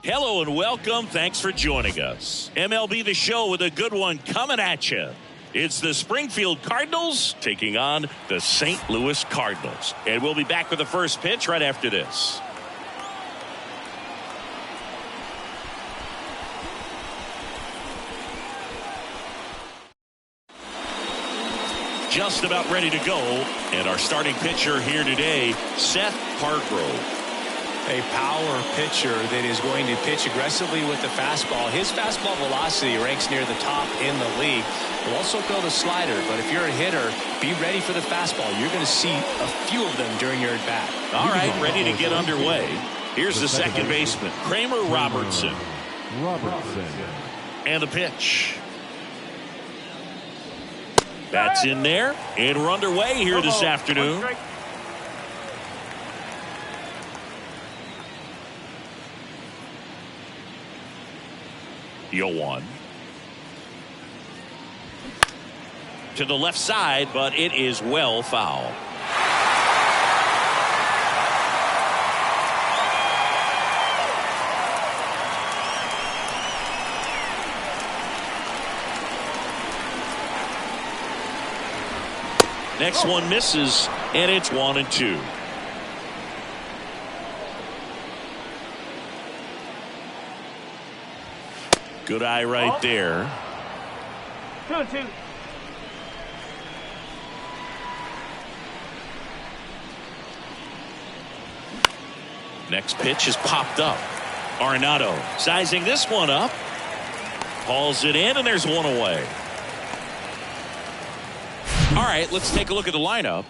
Hello and welcome. Thanks for joining us. MLB The Show with a good one coming at you. It's the Springfield Cardinals taking on the St. Louis Cardinals. And we'll be back with the first pitch right after this. Just about ready to go. And our starting pitcher here today, Seth Hargrove. A power pitcher that is going to pitch aggressively with the fastball. His fastball velocity ranks near the top in the league. He'll also throw the slider, but if you're a hitter, be ready for the fastball. You're going to see a few of them during your at-bat. All right, ready to get underway. Here's the second baseman, Kramer Robertson. And the pitch. That's in there, and we're underway here this afternoon. Deal one. To the left side, but it is well foul. Next one misses, and it's 1-2. Good eye right there. 2-2. Next pitch is popped up. Arenado sizing this one up. Hauls it in, and there's one away. All right, let's take a look at the lineup.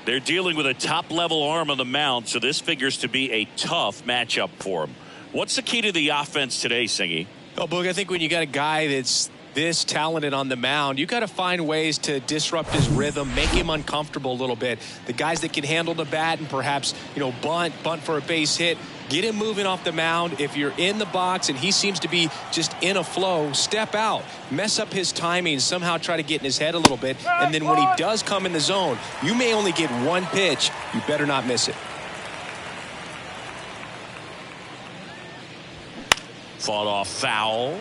They're dealing with a top-level arm on the mound, so this figures to be a tough matchup for them. What's the key to the offense today, Singy? Oh, Boog, I think when you got a guy that's this talented on the mound, you got to find ways to disrupt his rhythm, make him uncomfortable a little bit. The guys that can handle the bat and perhaps, bunt for a base hit, get him moving off the mound. If you're in the box and he seems to be just in a flow, step out, mess up his timing, somehow try to get in his head a little bit. And then when he does come in the zone, you may only get one pitch. You better not miss it. Fought off foul.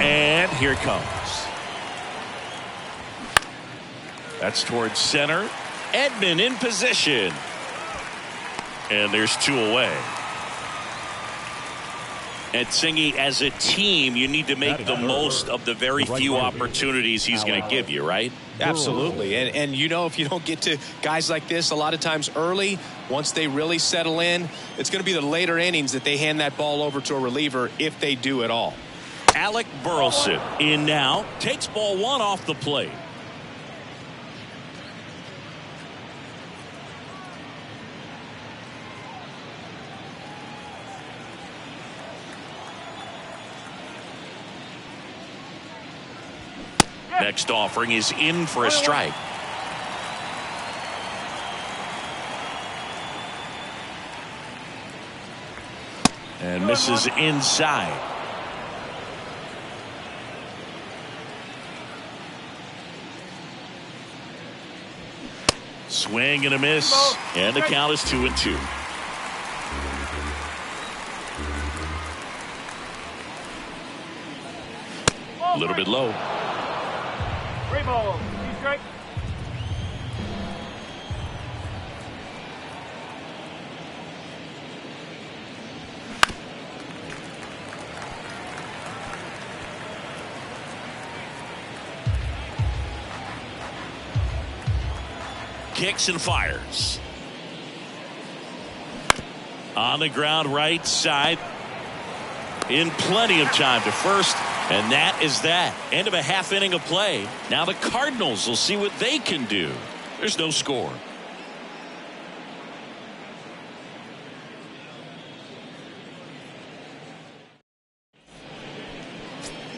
And here it comes. That's towards center. Edman in position. And there's two away. And Singy, as a team, you need to make the most of the very few opportunities he's going to give you, right? Absolutely. And if you don't get to guys like this a lot of times early, once they really settle in, it's going to be the later innings that they hand that ball over to a reliever if they do at all. Alec Burleson in now, takes ball one off the plate. Next offering is in for a strike. And misses inside. Swing and a miss, and the count is 2-2. A little bit low. 3 balls, 2 strikes. Kicks and fires. On the ground right side. In plenty of time to first. And that is that. End of a half inning of play. Now the Cardinals will see what they can do. There's no score.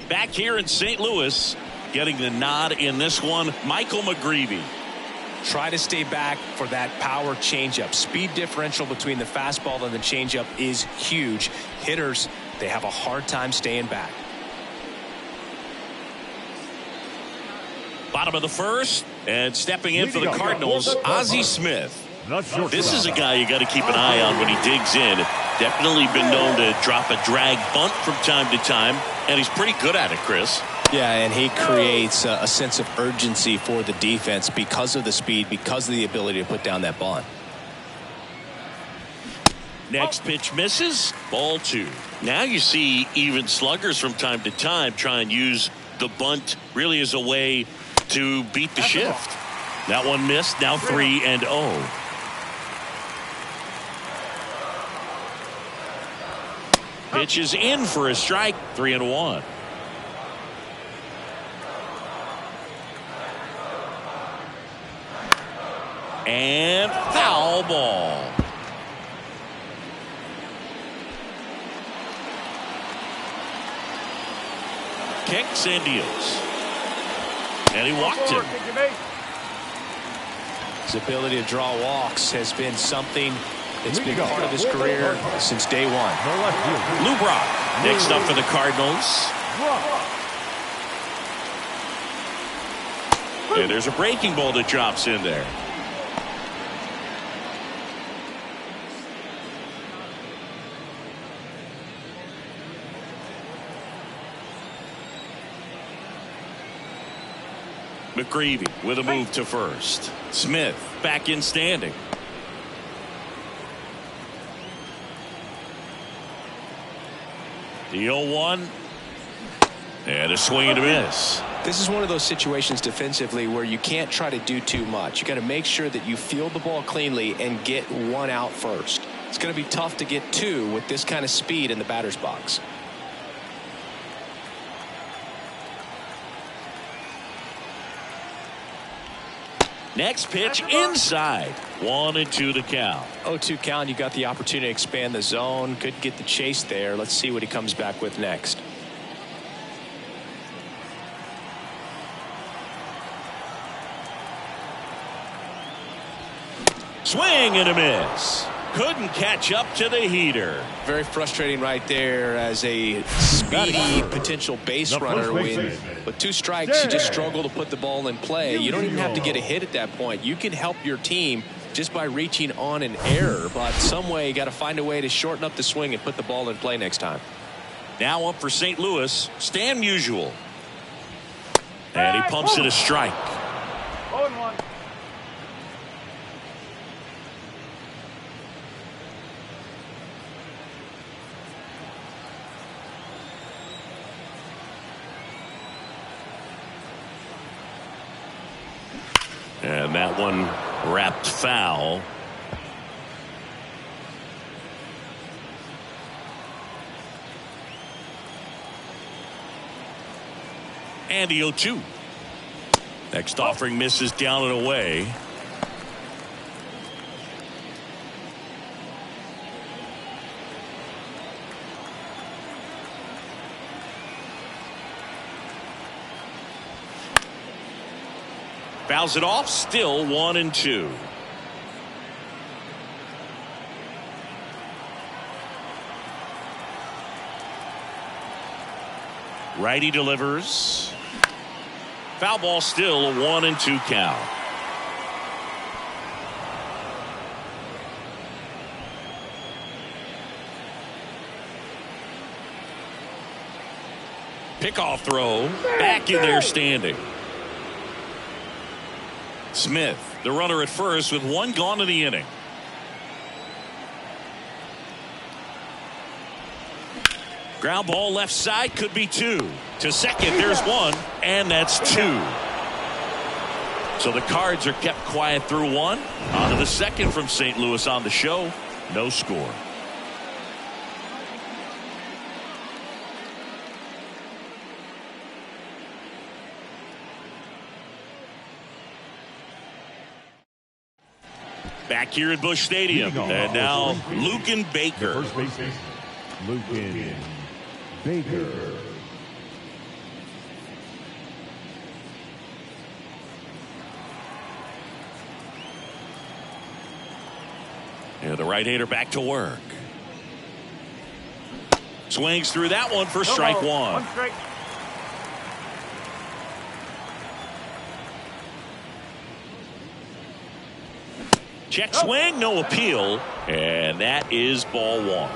Back here in St. Louis, getting the nod in this one, Michael McGreevy. Try to stay back for that power changeup. Speed differential between the fastball and the changeup is huge. Hitters, they have a hard time staying back. Bottom of the first, and stepping in for the Cardinals, Ozzie Smith. This is a guy you got to keep an eye on when he digs in. Definitely been known to drop a drag bunt from time to time, and he's pretty good at it, Chris. Yeah, and he creates a sense of urgency for the defense because of the speed, because of the ability to put down that bunt. Next pitch misses. Ball 2. Now you see even sluggers from time to time try and use the bunt really as a way to beat the shift. That one missed. Now 3-0. Pitch is in for a strike. 3-1. And foul ball. Kicks and deals. And he walked him. His ability to draw walks has been something that's been part of his career since day one. Lou Brock next up for the Cardinals. And there's a breaking ball that drops in there. McGreevy with a move to first. Smith back in standing. The 0-1. And a swing and a miss. This is one of those situations defensively where you can't try to do too much. You got to make sure that you field the ball cleanly and get one out first. It's going to be tough to get two with this kind of speed in the batter's box. Next pitch inside. 1-2 the count. 0-2 count. You got the opportunity to expand the zone. Couldn't get the chase there. Let's see what he comes back with next. Swing and a miss. Couldn't catch up to the heater. Very frustrating right there as a speedy potential base runner. With 2 strikes, you just struggle to put the ball in play. You don't even have to get a hit at that point. You can help your team just by reaching on an error. But some way, you got to find a way to shorten up the swing and put the ball in play next time. Now up for St. Louis, Stan Musial. And he pumps it a strike. 0-1. And that one wrapped foul. And the 0-2. Next offering misses down and away. Fouls it off. Still 1-2. Righty delivers. Foul ball, still a 1-2 count. Pickoff throw. Back in there standing. Smith, the runner at first with 1 gone in the inning. Ground ball left side, could be 2. To second, there's 1, and that's 2. So the Cards are kept quiet through 1. On to the second from St. Louis on the show. No score. Back here at Busch Stadium. And now Lucan Baker. First baseman, Lucan Baker. And the right-hander back to work. Swings through that one for strike 1. 1 strike. Check swing, no appeal, and that is ball one.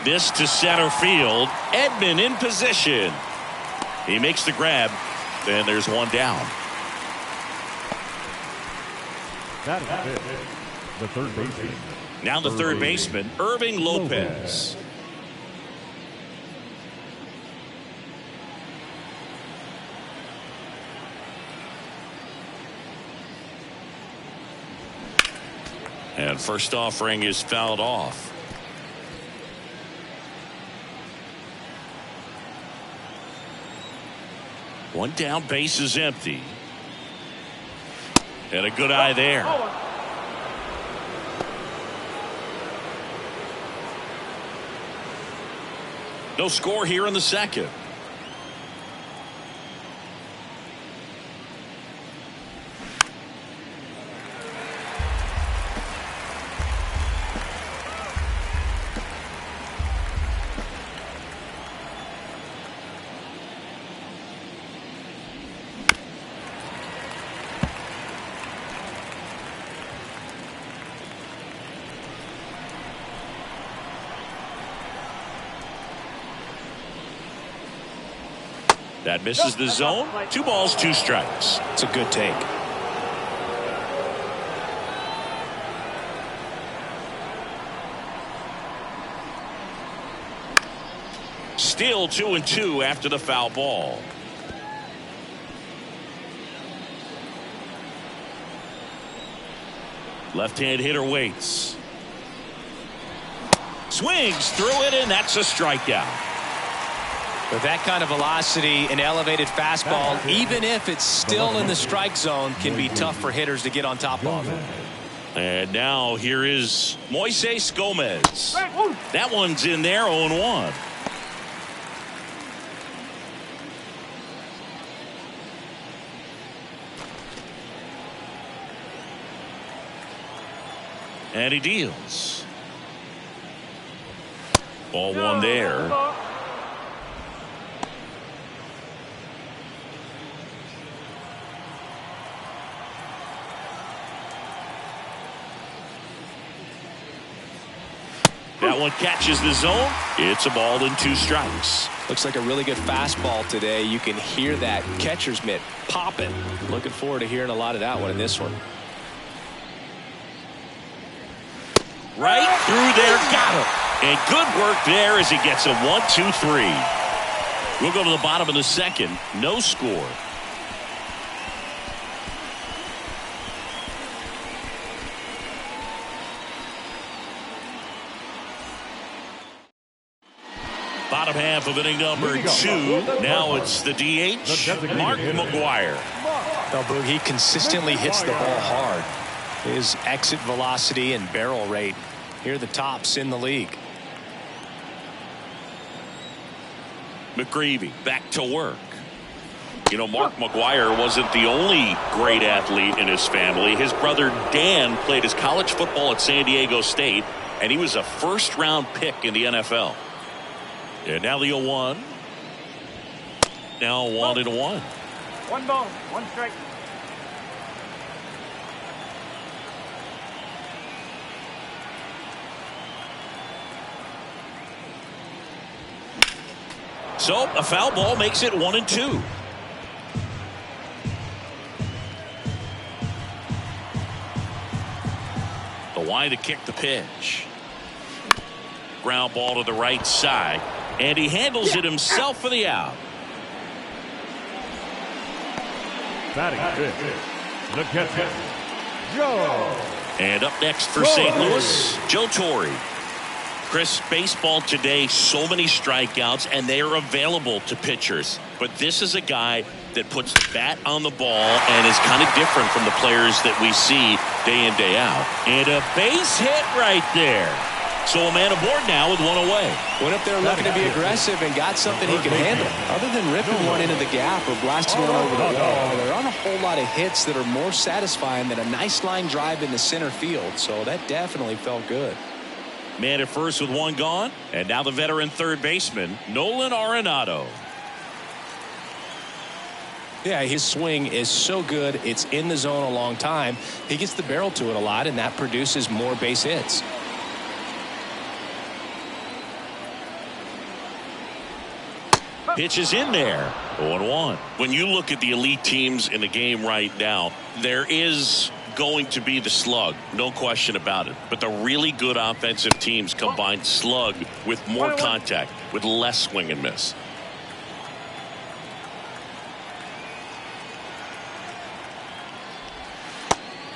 This to center field. Edman in position. He makes the grab, and there's one down. That is it. The third baseman. Now the third baseman, Irving Lopez. And first offering is fouled off. One down, base is empty. And a good eye there. No score here in the second. That misses the zone. 2 balls, 2 strikes. It's a good take. Still 2-2 after the foul ball. Left-hand hitter waits. Swings through it, and that's a strikeout. With that kind of velocity, an elevated fastball, even if it's still in the strike zone, can be tough for hitters to get on top of. And now here is Moises Gomez. That one's in there, 0-1. And he deals. Ball one there. That one catches the zone. It's a ball and 2 strikes. Looks like a really good fastball today. You can hear that catcher's mitt popping. Looking forward to hearing a lot of that one in this one. Right through there, got him. And good work there as he gets a 1-2-3. We'll go to the bottom of the second. No score. Bottom half of inning number 2. Now it's the DH, Mark McGwire. Well, he consistently hits the ball hard. His exit velocity and barrel rate, here are the tops in the league. McGreevy back to work. You know, Mark McGwire wasn't the only great athlete in his family. His brother Dan played his college football at San Diego State, and he was a first-round pick in the NFL. And now the 0-1. Now 1-1. 1 ball, 1 strike. So a foul ball makes it 1-2. The line to kick the pitch. Ground ball to the right side. And he handles it himself for the out. Batting fifth, the catcher, Joe. And up next for St. Louis, Joe Torre. Chris, baseball today, so many strikeouts, and they are available to pitchers. But this is a guy that puts the bat on the ball and is kind of different from the players that we see day in, day out. And a base hit right there. So a man aboard now with 1 away. Went up there looking to be aggressive and got something he can handle. Other than ripping one into the gap or blasting one over the wall, there aren't a whole lot of hits that are more satisfying than a nice line drive into center field. So that definitely felt good. Man at first with one gone. And now the veteran third baseman, Nolan Arenado. Yeah, his swing is so good. It's in the zone a long time. He gets the barrel to it a lot, and that produces more base hits. Pitch is in there. 0-1. When you look at the elite teams in the game right now, there is going to be the slug. No question about it. But the really good offensive teams combine slug with more contact, with less swing and miss.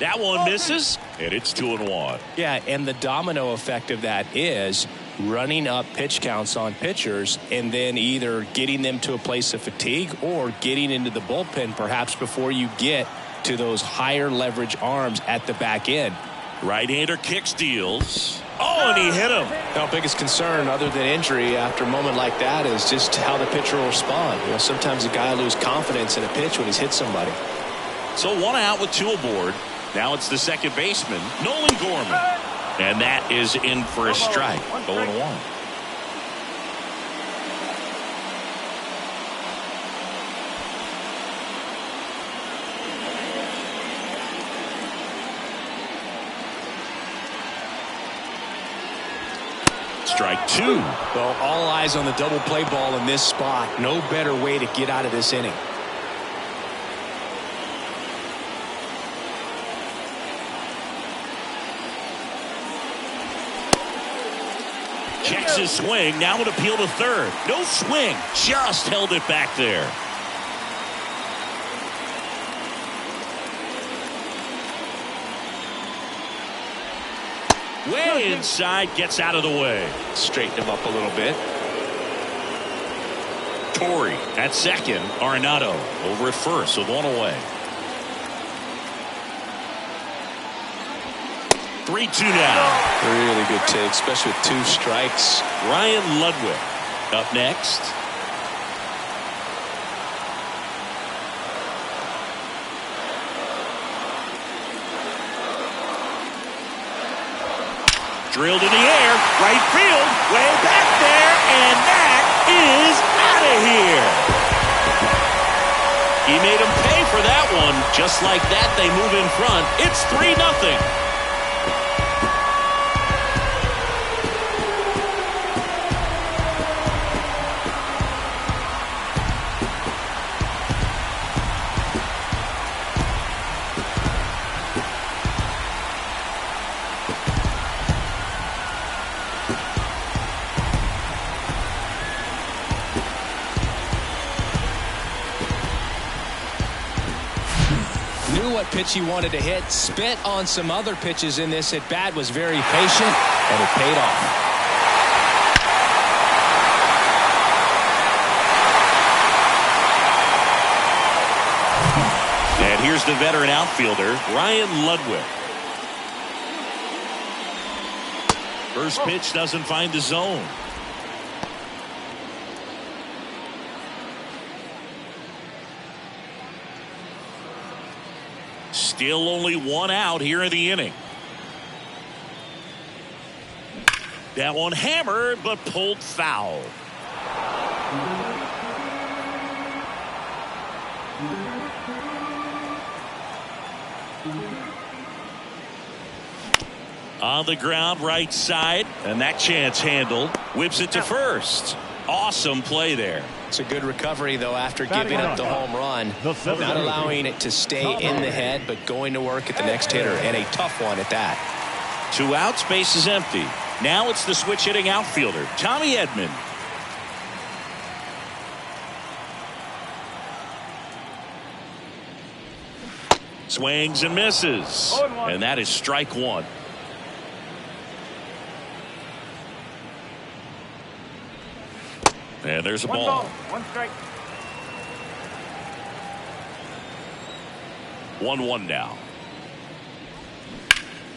That one misses, and it's 2-1. Yeah, and the domino effect of that is running up pitch counts on pitchers and then either getting them to a place of fatigue or getting into the bullpen perhaps before you get to those higher leverage arms at the back end. Right-hander kicks, deals. Oh, and he hit him. Now, biggest concern other than injury after a moment like that is just how the pitcher will respond. You know, sometimes a guy will lose confidence in a pitch when he's hit somebody. So one out with two aboard. Now it's the second baseman, Nolan Gorman. And that is in for a strike. 0-1. Strike two. Well, all eyes on the double play ball in this spot. No better way to get out of this inning. Checks his swing. Now would appeal to third. No swing. Just held it back there. Way inside. Gets out of the way. Straighten him up a little bit. Torrey at second. Arenado over at first with one away. 3-2 now. Really good take, especially with two strikes. Ryan Ludwig up next. Drilled in the air, right field, way back there, and that is out of here. He made him pay for that one. Just like that, they move in front. It's 3-0. Pitch he wanted to hit, spit on some other pitches in this at bat, was very patient, and it paid off. And here's the veteran outfielder, Ryan Ludwig. First pitch doesn't find the zone. Still only one out here in the inning. That one hammered but pulled foul. On the ground, right side, and that chance handled. Whips it to first. Awesome play there. It's a good recovery, though, after giving up the home run. Not allowing it to stay in the head, but going to work at the next hitter, and a tough one at that. 2 outs, base is empty. Now it's the switch hitting outfielder, Tommy Edman. Swings and misses. And that is strike one. And there's a ball. 1 strike. 1-1 now.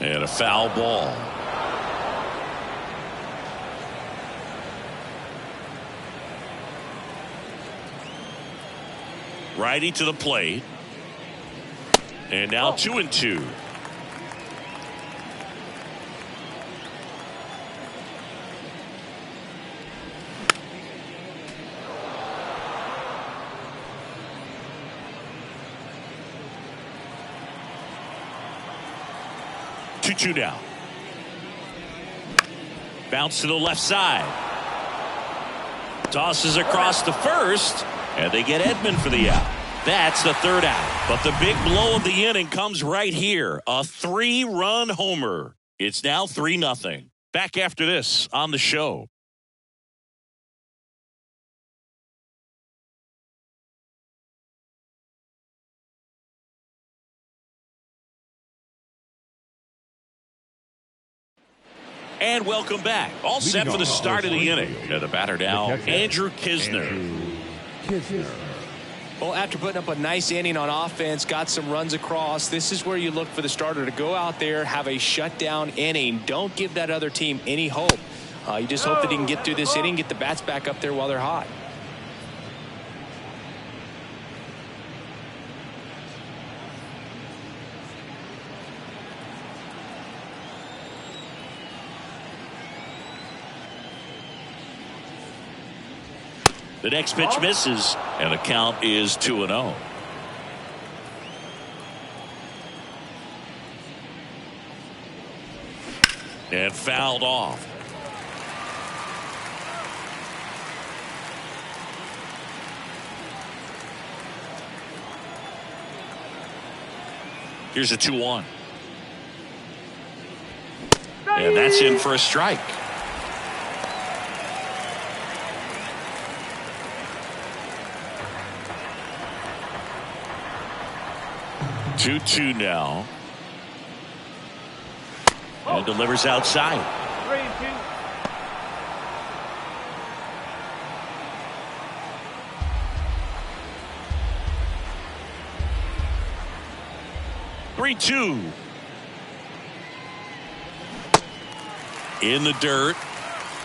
And a foul ball. Righty to the plate. And now 2-2. 2-2 now. Bounce to the left side. Tosses across to first, and they get Edman for the out. That's the third out. But the big blow of the inning comes right here. A 3-run homer. It's now 3-0. Back after this on the show. And welcome back. All set for the start of the inning. And the batter now, Andrew Knizner. Well, after putting up a nice inning on offense, got some runs across, this is where you look for the starter to go out there, have a shutdown inning. Don't give that other team any hope. You just hope that he can get through this inning, get the bats back up there while they're hot. The next pitch misses, and the count is 2-0. And fouled off. Here's a 2-1. And that's in for a strike. Two now. And delivers outside. 3-2. In the dirt.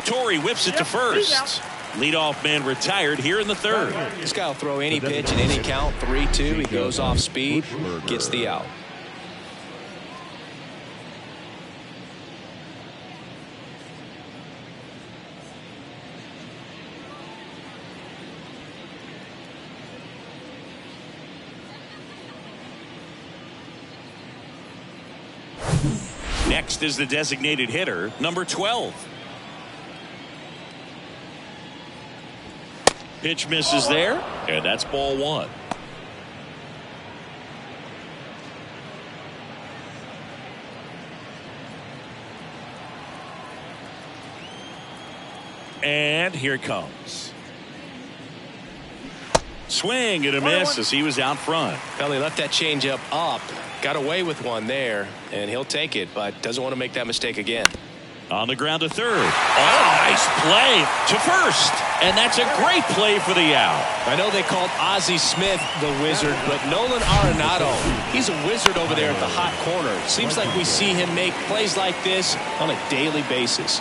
Torrey whips it to first. Leadoff man retired here in the third. This guy will throw any pitch in any count. 3-2. He goes off speed, gets the out. Next is the designated hitter, number 12. Pitch misses there, and that's ball one. And here it comes. Swing and a miss as he was out front. Well, he left that changeup up, got away with one there, and he'll take it, but doesn't want to make that mistake again. On the ground to third. Oh, nice play to first. And that's a great play for the out. I know they called Ozzie Smith the wizard, but Nolan Arenado, he's a wizard over there at the hot corner. Seems like we see him make plays like this on a daily basis.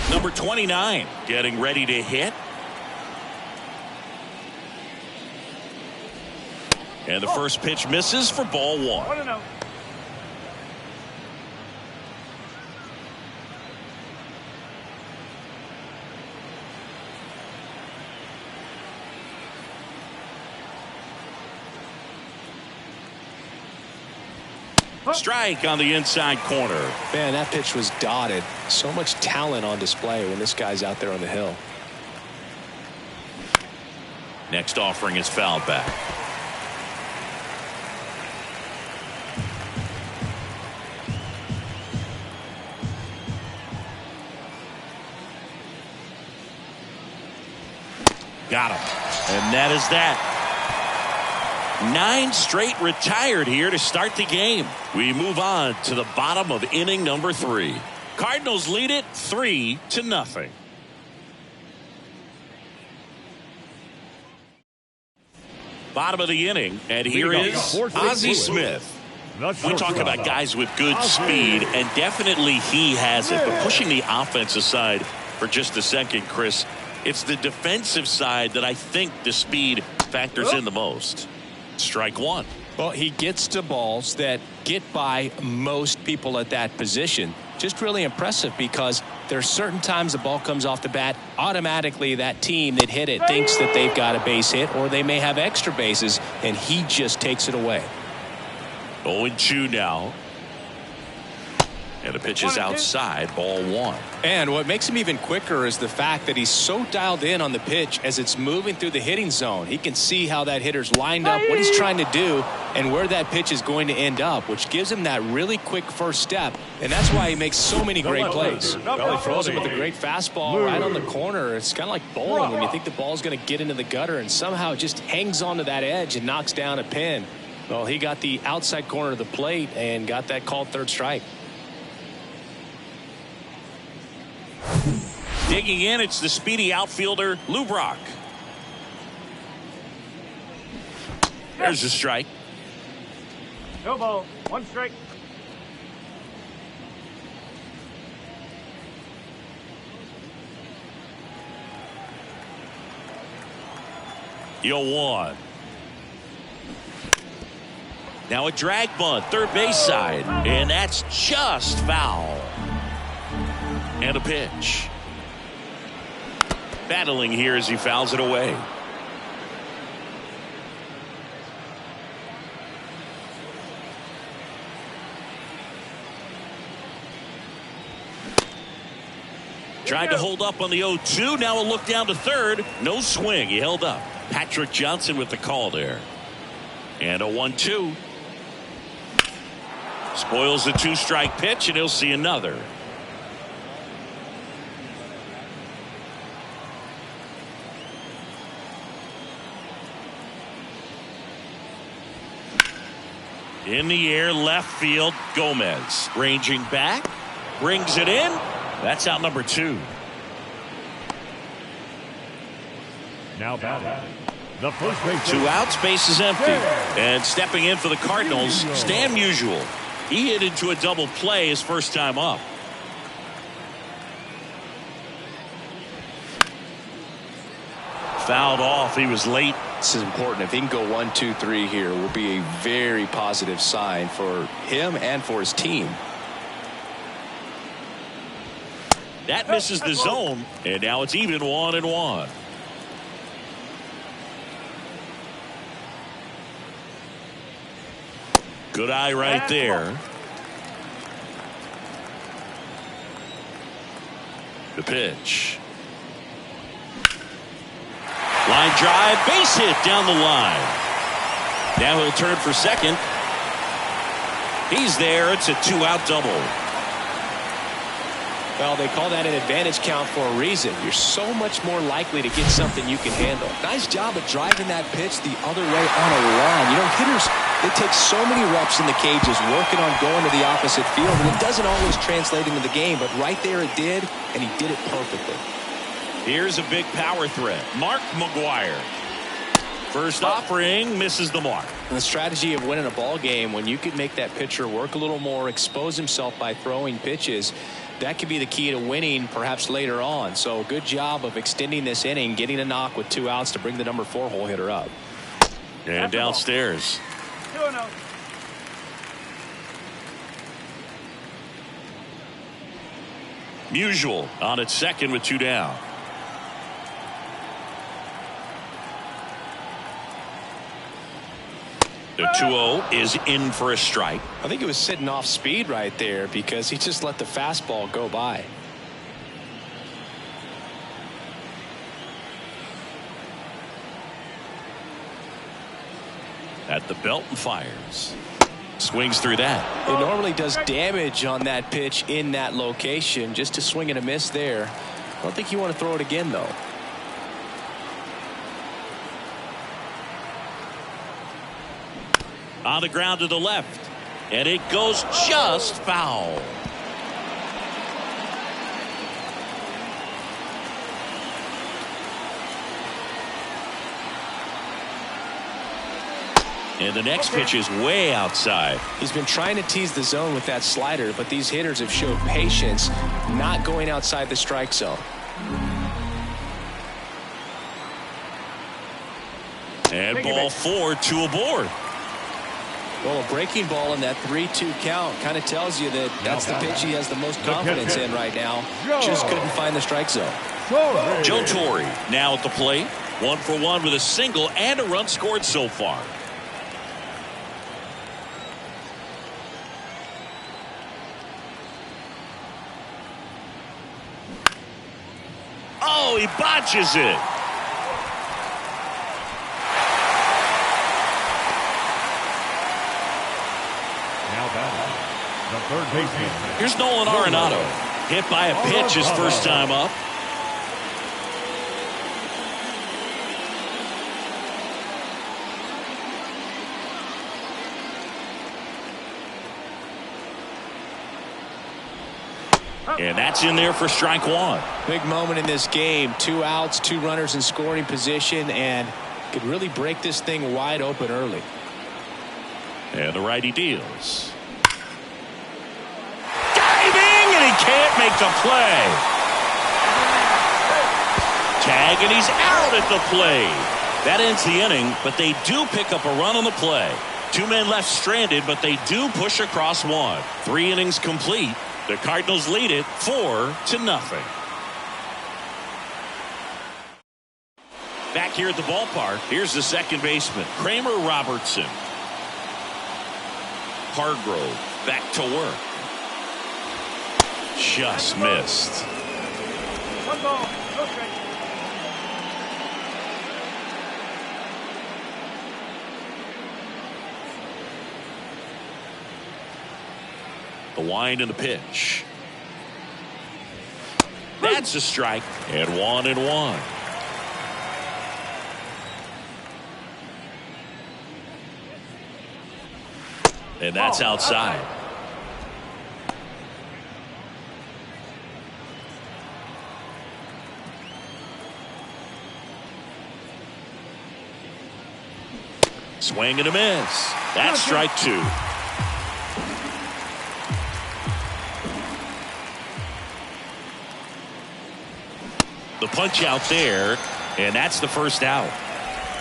Number 29 getting ready to hit. And the first pitch misses for ball one. 1-0. Strike on the inside corner. Man, that pitch was dotted. So much talent on display when this guy's out there on the hill. Next offering is fouled back. Got him. And that is that. 9 straight retired here to start the game. We move on to the bottom of inning number 3. Cardinals lead it 3-0. Bottom of the inning, and here is Ozzie Smith. We talk about guys with good speed, and definitely he has it. But pushing the offense aside for just a second, Chris, it's the defensive side that I think the speed factors in the most. Strike one. Well, he gets to balls that get by most people at that position. Just really impressive because there's certain times the ball comes off the bat, automatically that team that hit it thinks that they've got a base hit or they may have extra bases, and he just takes it away. 0-2 now. And the pitch is outside, ball 1. And what makes him even quicker is the fact that he's so dialed in on the pitch as it's moving through the hitting zone. He can see how that hitter's lined up, what he's trying to do, and where that pitch is going to end up, which gives him that really quick first step. And that's why he makes so many great plays. Well, he throws it with a great fastball right on the corner. It's kind of like bowling when you think the ball's going to get into the gutter, and somehow it just hangs onto that edge and knocks down a pin. Well, he got the outside corner of the plate and got that called third strike. Digging in, it's the speedy outfielder, Lou Brock. There's a strike. No ball. 1 strike. Yo 1. Now a drag bunt, third base side, and that's just foul. And a pitch. Battling here as he fouls it away. Tried to hold up on the 0-2. Now a look down to third. No swing. He held up. Patrick Johnson with the call there. And a 1-2. Spoils the 2-strike pitch, and he'll see another. In the air, left field, Gomez. Ranging back, brings it in. That's out number 2. Now batting, the first base. 2 outs, base is empty. And stepping in for the Cardinals, Stan Musial. He hit into a double play his first time up. Fouled off. He was late. This is important. If he can go 1, 2, 3 here, will be a very positive sign for him and for his team. That misses the zone, and now it's even 1-1. Good eye right there. The pitch. Line drive, base hit down the line. Now he'll turn for second. He's there. It's a 2-out double. Well, they call that an advantage count for a reason. You're so much more likely to get something you can handle. Nice job of driving that pitch the other way on a line. You know, hitters, they take so many reps in the cages working on going to the opposite field, and it doesn't always translate into the game, but right there it did, and he did it perfectly. Here's a big power threat. Mark McGuire. First offering, misses the mark. And the strategy of winning a ball game, when you can make that pitcher work a little more, expose himself by throwing pitches, that could be the key to winning perhaps later on. So good job of extending this inning, getting a knock with 2 outs to bring the number 4 hole hitter up. And downstairs. 2-0. Musial on at second with 2 down. The 2-0 is in for a strike. I think he was sitting off speed right there because he just let the fastball go by. At the belt and fires. Swings through that. It normally does damage on that pitch in that location. Just to swing and a miss there. I don't think you want to throw it again, though. On the ground to the left. And it goes just foul. And the next pitch is way outside. He's been trying to tease the zone with that slider, but these hitters have showed patience, not going outside the strike zone. And ball 4, 2 aboard. Well, a breaking ball in that 3-2 count kind of tells you that that's the pitch he has the most confidence in right now. Just couldn't find the strike zone. Joe Torre now at the plate. 1 for 1 with a single and a run scored so far. he botches it. Now batting, the third baseman. Here's Nolan Arenado. Hit by a pitch his first time up. And that's in there for strike one. Big moment in this game. 2 outs, 2 runners in scoring position, and could really break this thing wide open early. And the righty deals. Diving, and he can't make the play. Tag, and he's out at the plate. That ends the inning, but they do pick up a run on the play. 2 men left stranded, but they do push across 1. 3 innings complete. The Cardinals lead it 4-0. Back here at the ballpark, here's the second baseman, Kramer Robertson. Hargrove back to work. Just missed. 1 ball, no strike. The wind and the pitch. That's a strike. And 1-1. And that's outside. Swing and a miss. That's strike 2. The punch out there, and that's the first out.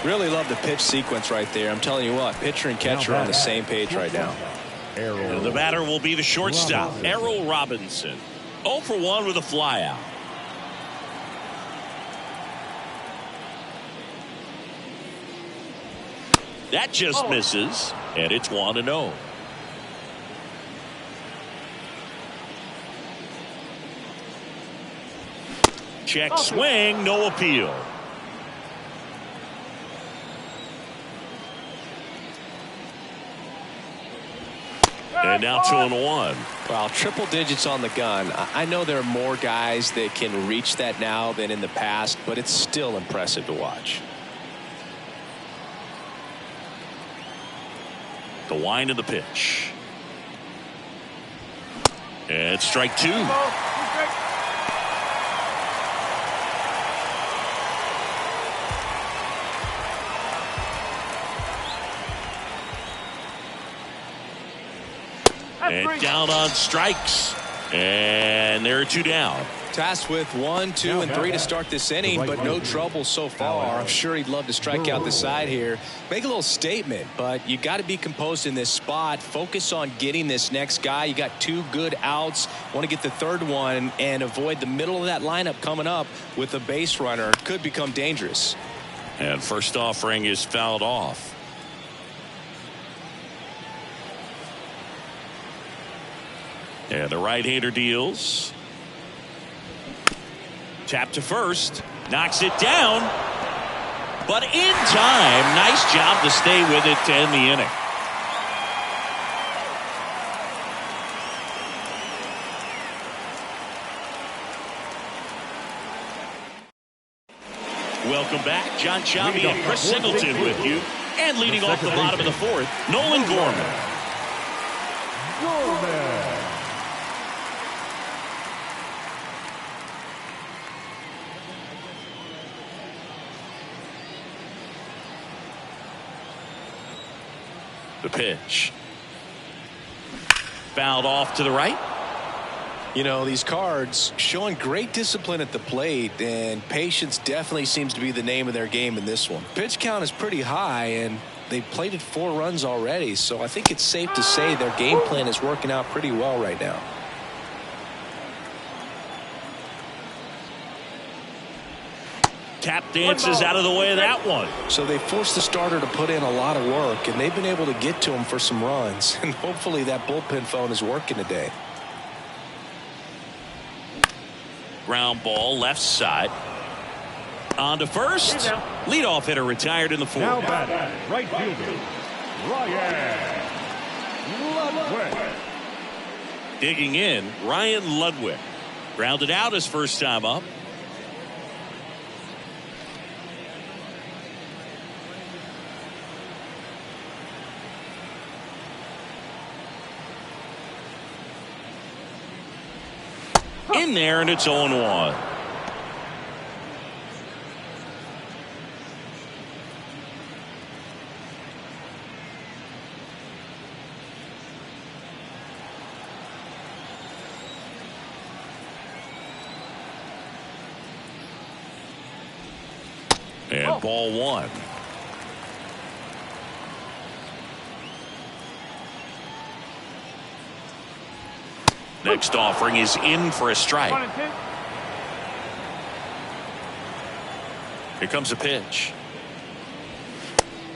Really love the pitch sequence right there. I'm telling you what, pitcher and catcher are on the same page right now. And the batter will be the shortstop, Errol Robinson. 0 for 1 with a flyout. That just misses, and it's 1-0. Check swing, no appeal. And now 2-1. Well, triple digits on the gun. I know there are more guys that can reach that now than in the past, but it's still impressive to watch. The wind of the pitch. And strike 2. And down on strikes. And there are 2 down. Tasked with 1, 2, and 3 to start this inning, but no trouble so far. I'm sure he'd love to strike out the side here. Make a little statement, but you got to be composed in this spot. Focus on getting this next guy. You got 2 good outs. Want to get the third one and avoid the middle of that lineup coming up with a base runner. Could become dangerous. And first offering is fouled off. And the right-hander deals. Tap to first. Knocks it down. But in time. Nice job to stay with it to end the inning. Welcome back. John Sciambi and Chris Singleton with you. And leading off the bottom of the 4th, Nolan Gorman. The pitch. Fouled off to the right. You know, these Cards showing great discipline at the plate, and patience definitely seems to be the name of their game in this one. Pitch count is pretty high, and they plated 4 runs already, so I think it's safe to say their game plan is working out pretty well right now. Tap dances out of the way of that one. So they forced the starter to put in a lot of work, and they've been able to get to him for some runs. And hopefully that bullpen phone is working today. Ground ball left side. On to first. Leadoff hitter retired in the fourth. Now batting, right fielder, Ryan Ludwig. Digging in, Ryan Ludwig. Grounded out his first time up. In there, and it's 0-1. And ball one. Next offering is in for a strike. Here comes a pitch.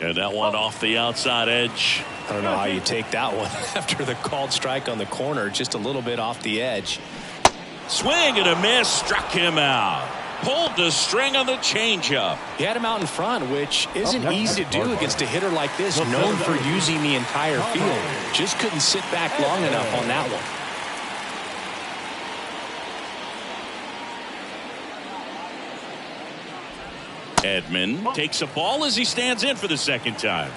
And that one off the outside edge. I don't know how you take that one after the called strike on the corner, just a little bit off the edge. Swing and a miss, struck him out. Pulled the string on the changeup. He had him out in front, which isn't easy to do against a hitter like this, known for using the entire field. Just couldn't sit back long enough on that one. Edman takes a ball as he stands in for the second time.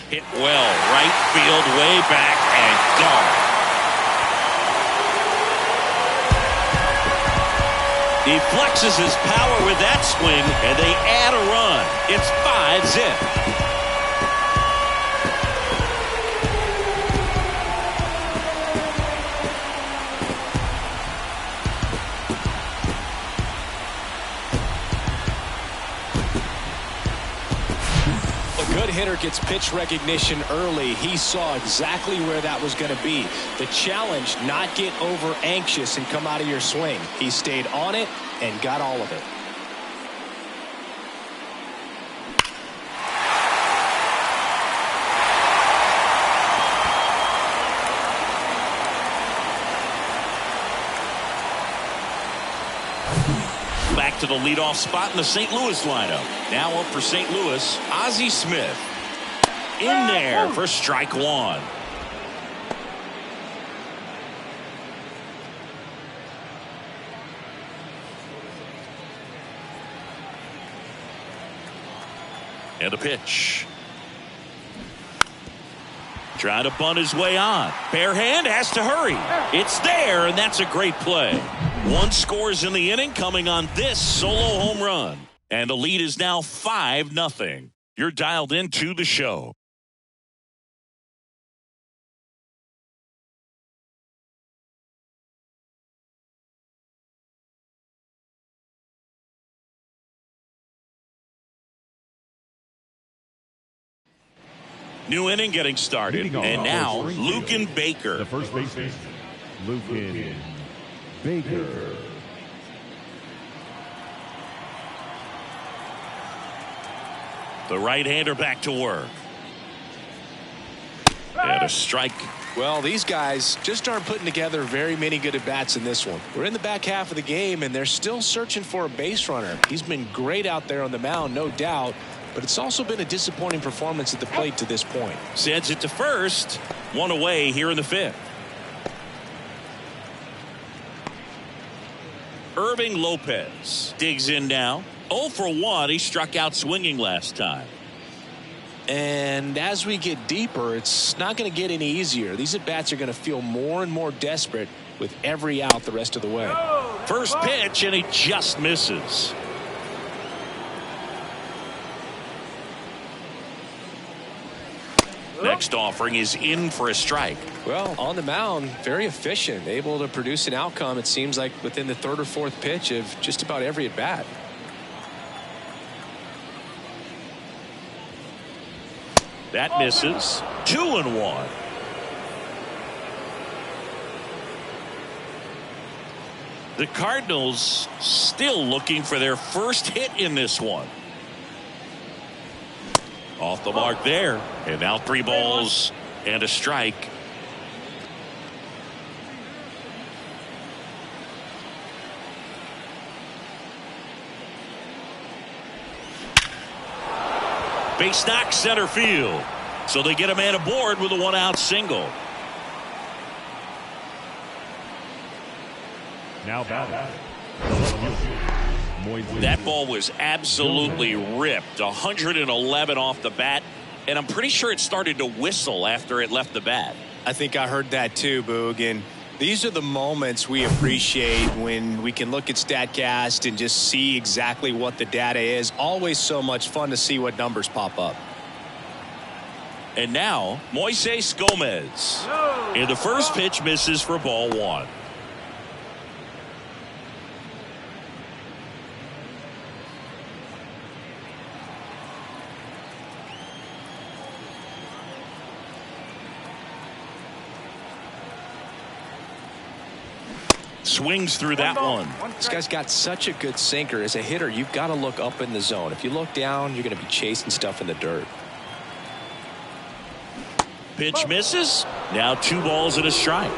Hit well, right field, way back, and gone. He flexes his power with that swing, and they add a run. It's 5-zip. Hitter gets pitch recognition early. He saw exactly where that was going to be. The challenge, not get over anxious and come out of your swing. He stayed on it and got all of it. Back to the leadoff spot in the St. Louis lineup. Now up for St. Louis, Ozzie Smith. In there for strike one. And a pitch. Trying to bunt his way on. Bare hand has to hurry. It's there, and that's a great play. One scores in the inning coming on this solo home run. And the lead is now 5-0. You're dialed into the show. New inning getting started. And now, Lucan Baker. The first baseman, Lucan Baker. The right-hander back to work. And a strike. Well, these guys just aren't putting together very many good at-bats in this one. We're in the back half of the game, and they're still searching for a base runner. He's been great out there on the mound, no doubt, but it's also been a disappointing performance at the plate to this point. Sends it to first. One away here in the fifth. Irving Lopez digs in now. 0 for 1. He struck out swinging last time. And as we get deeper, it's not going to get any easier. These at-bats are going to feel more and more desperate with every out the rest of the way. First pitch, and he just misses. Next offering is in for a strike. Well, on the mound, very efficient, able to produce an outcome, it seems like, within the third or fourth pitch of just about every at-bat. That misses. 2-1. The Cardinals still looking for their first hit in this one. Off the mark there. And now 3 balls and a strike. Base knock center field. So they get a man aboard with a one-out single. Now batting. That ball was absolutely ripped. 111 off the bat. And I'm pretty sure it started to whistle after it left the bat. I think I heard that too, Boog. And these are the moments we appreciate when we can look at StatCast and just see exactly what the data is. Always so much fun to see what numbers pop up. And now, Moises Gomez. And the first pitch misses for ball one. Swings through that one. This guy's got such a good sinker. As a hitter, you've got to look up in the zone. If you look down, you're going to be chasing stuff in the dirt. Pitch misses. Now 2 balls and a strike.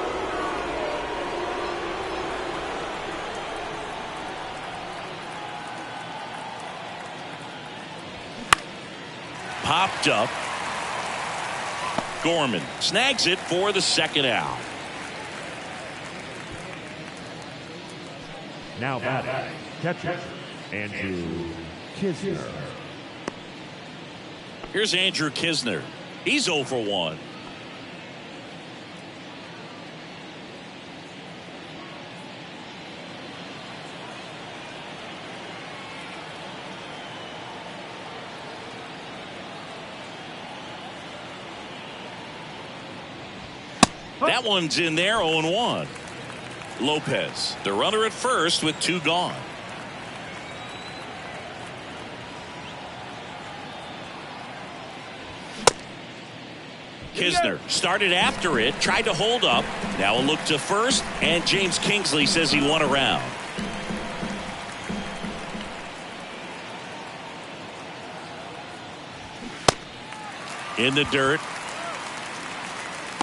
Popped up. Gorman snags it for the second out. Now batting. Catcher. Andrew Kisner. Here's Andrew Kisner. He's 0 for 1. That one's in there, 0-1. Lopez, the runner at first with 2 gone. Kisner started after it, tried to hold up. Now a look to first, and James Kingsley says he won around. In the dirt.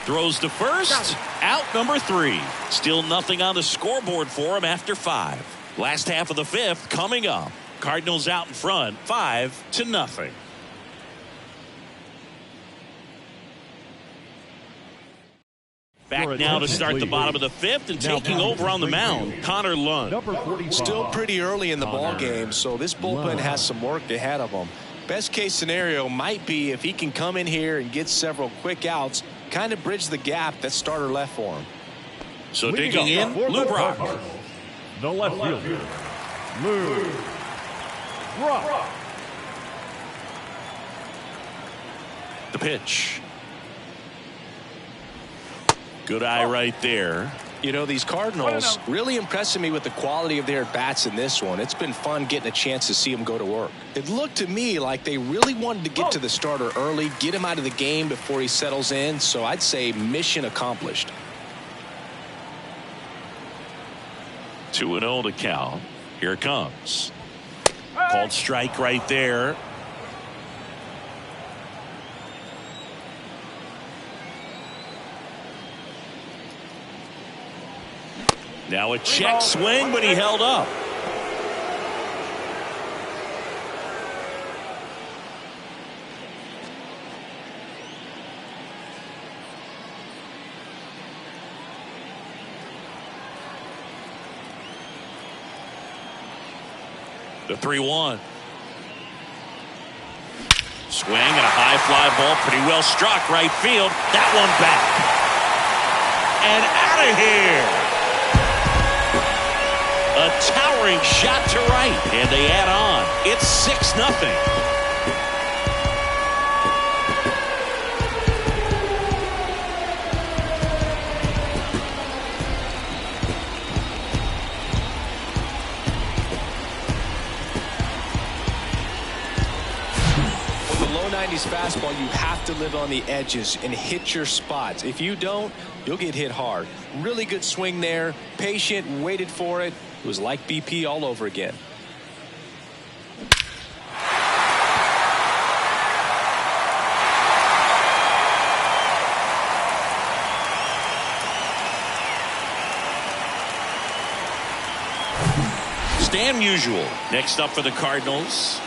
Throws to first. Out number 3. Still nothing on the scoreboard for him after 5. Last half of the 5th coming up. Cardinals out in front, 5-0. Back now to start the bottom of the 5th and taking over on the mound, Connor Lund. Still pretty early in the ball game, so this bullpen has some work ahead of them. Best case scenario might be if he can come in here and get several quick outs, kind of bridge the gap that starter left for him. So digging in, Lou Brock. The left fielder, Lou Brock. The pitch. Good eye right there. You know, these Cardinals really impressing me with the quality of their at-bats in this one. It's been fun getting a chance to see them go to work. It looked to me like they really wanted to get to the starter early, get him out of the game before he settles in. So I'd say mission accomplished. 2-0 to count. Here it comes. Called strike right there. Now a check swing, but he held up. The 3-1. Swing and a high fly ball, pretty well struck right field. That one back. And out of here. A towering shot to right, and they add on. It's 6-0. With the low 90s fastball, you have to live on the edges and hit your spots. If you don't, you'll get hit hard. Really good swing there. Patient, waited for it. It was like BP all over again. Stan Musial next up for the Cardinals.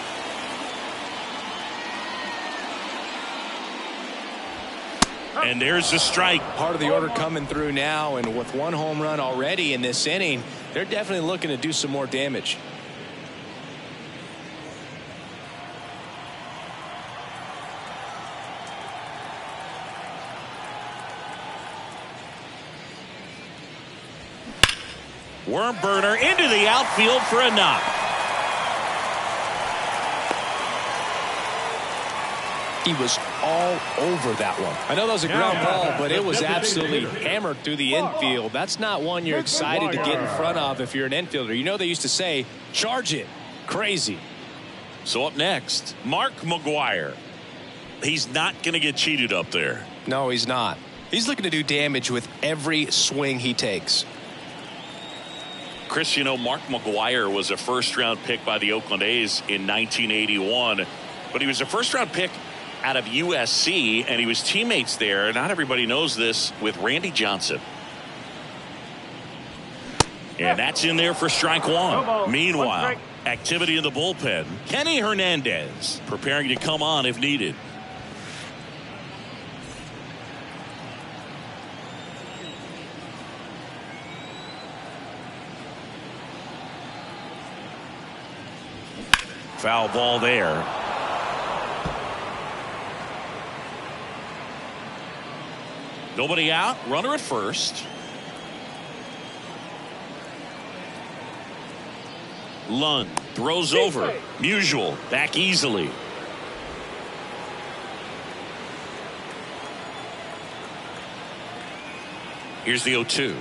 And there's the strike. Part of the order coming through now, and with one home run already in this inning, they're definitely looking to do some more damage. Worm burner into the outfield for a knock. He was all over that one. I know that was a ground ball, but it was absolutely hammered through the infield. That's not one you're excited to get in front of if you're an infielder. You know they used to say, charge it. Crazy. So up next, Mark McGwire. He's not going to get cheated up there. No, he's not. He's looking to do damage with every swing he takes. Chris, you know, Mark McGwire was a first-round pick by the Oakland A's in 1981, but he was a first-round pick out of USC, and he was teammates there. Not everybody knows this, with Randy Johnson. And that's in there for strike one. Meanwhile, activity in the bullpen. Kenny Hernandez preparing to come on if needed. Foul ball there. Nobody out. Runner at first. Lund throws over. Musial back easily. Here's the 0-2.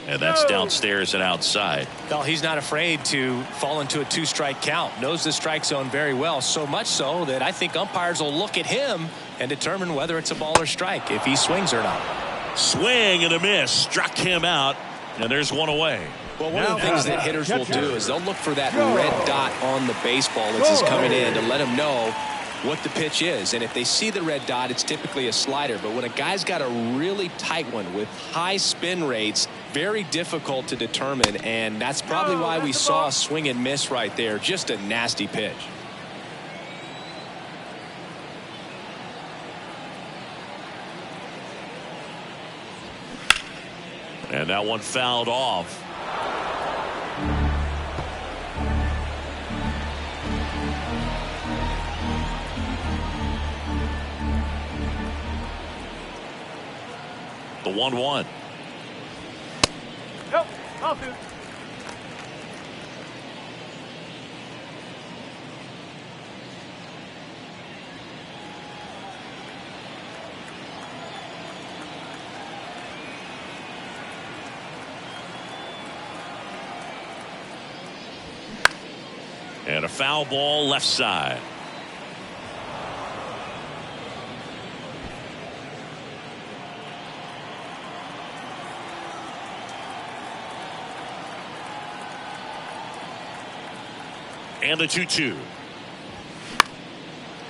And that's downstairs and outside. Well, he's not afraid to fall into a two-strike count. Knows the strike zone very well. So much so that I think umpires will look at him and determine whether it's a ball or strike, if he swings or not. Swing and a miss. Struck him out. And there's one away. Well, one of the things that hitters will do is they'll look for that red dot on the baseball as it's coming in to let them know what the pitch is. And if they see the red dot, it's typically a slider. But when a guy's got a really tight one with high spin rates, very difficult to determine. And that's probably why we saw a swing and miss right there. Just a nasty pitch. And that one fouled off. The 1-1. Nope, I'll do. And a foul ball left side. And the 2-2.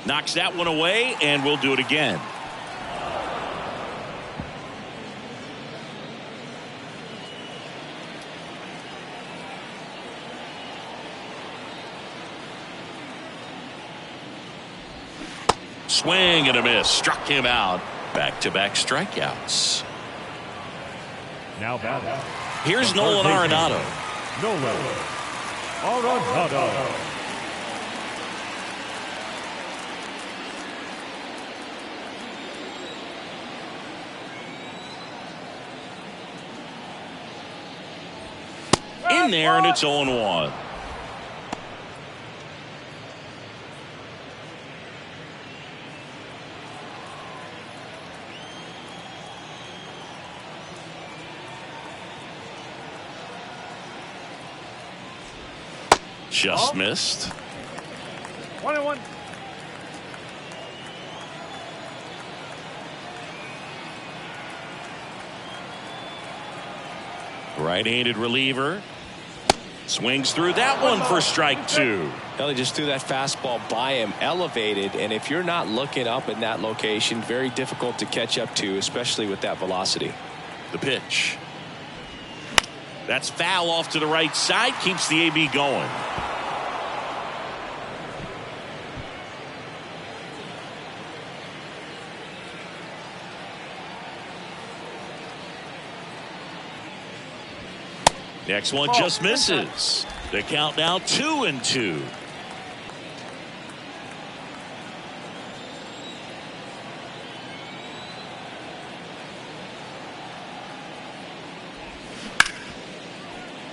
Knocks that one away, and we'll do it again. Swing and a miss. Struck him out. Back-to-back strikeouts. Now batting. Here's Nolan Arenado. Nolan Arenado. In there, and it's 0-1. Just missed. 1-1. Right-handed reliever. Swings through that one for strike two. They just threw that fastball by him, elevated, and if you're not looking up in that location, very difficult to catch up to, especially with that velocity. The pitch. That's foul off to the right side. Keeps the AB going. Next one just misses. The count now 2-2.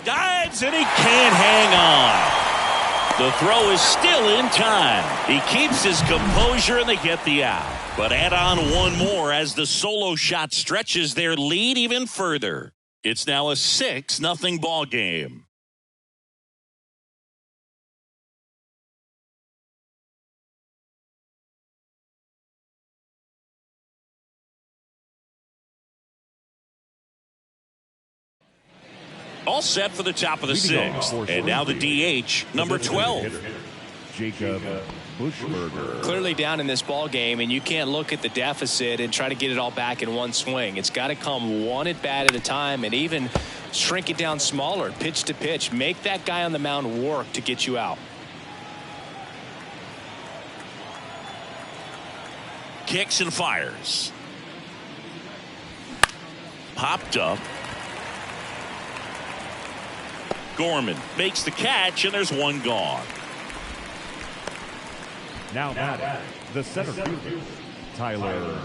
Dives and he can't hang on. The throw is still in time. He keeps his composure and they get the out. But add on one more as the solo shot stretches their lead even further. It's now a 6-0 ball game. All set for the top of the sixth. And now the DH, number 12. Jacob Bushberger. Clearly down in this ball game, and you can't look at the deficit and try to get it all back in one swing. It's got to come one at bat at a time, and even shrink it down smaller, pitch to pitch. Make that guy on the mound work to get you out. Kicks and fires. Popped up. Gorman makes the catch, and there's one gone. Now batting, the center fielder, Tyler.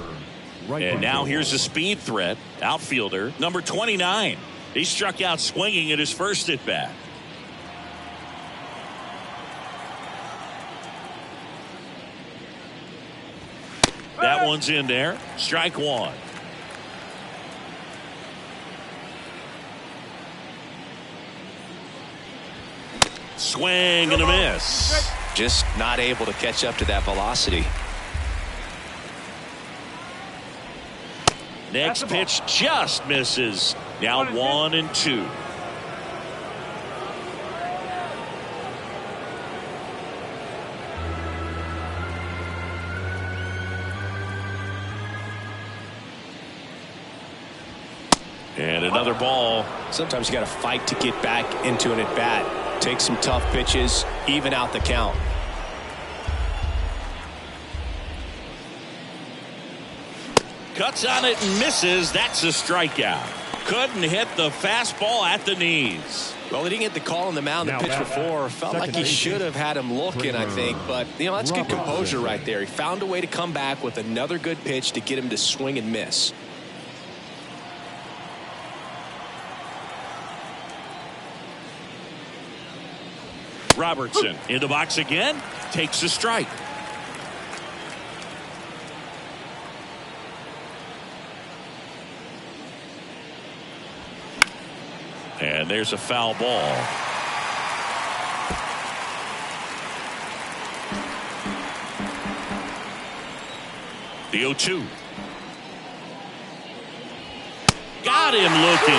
And now here's a speed threat, outfielder, number 29. He struck out swinging at his first at bat. That one's in there. Strike one. Swing and a miss. Just not able to catch up to that velocity. Next pitch just misses. Now 1-2. And another ball. Sometimes you got to fight to get back into an at bat. Take some tough pitches, even out the count. Cuts on it and misses. That's a strikeout. Couldn't hit the fastball at the knees. Well, he didn't get the call on the mound the pitch before. Felt like he should have had him looking, I think. But, you know, that's good composure right there. He found a way to come back with another good pitch to get him to swing and miss. Robertson in the box again. Takes a strike. And there's a foul ball. The 0-2. Got him looking.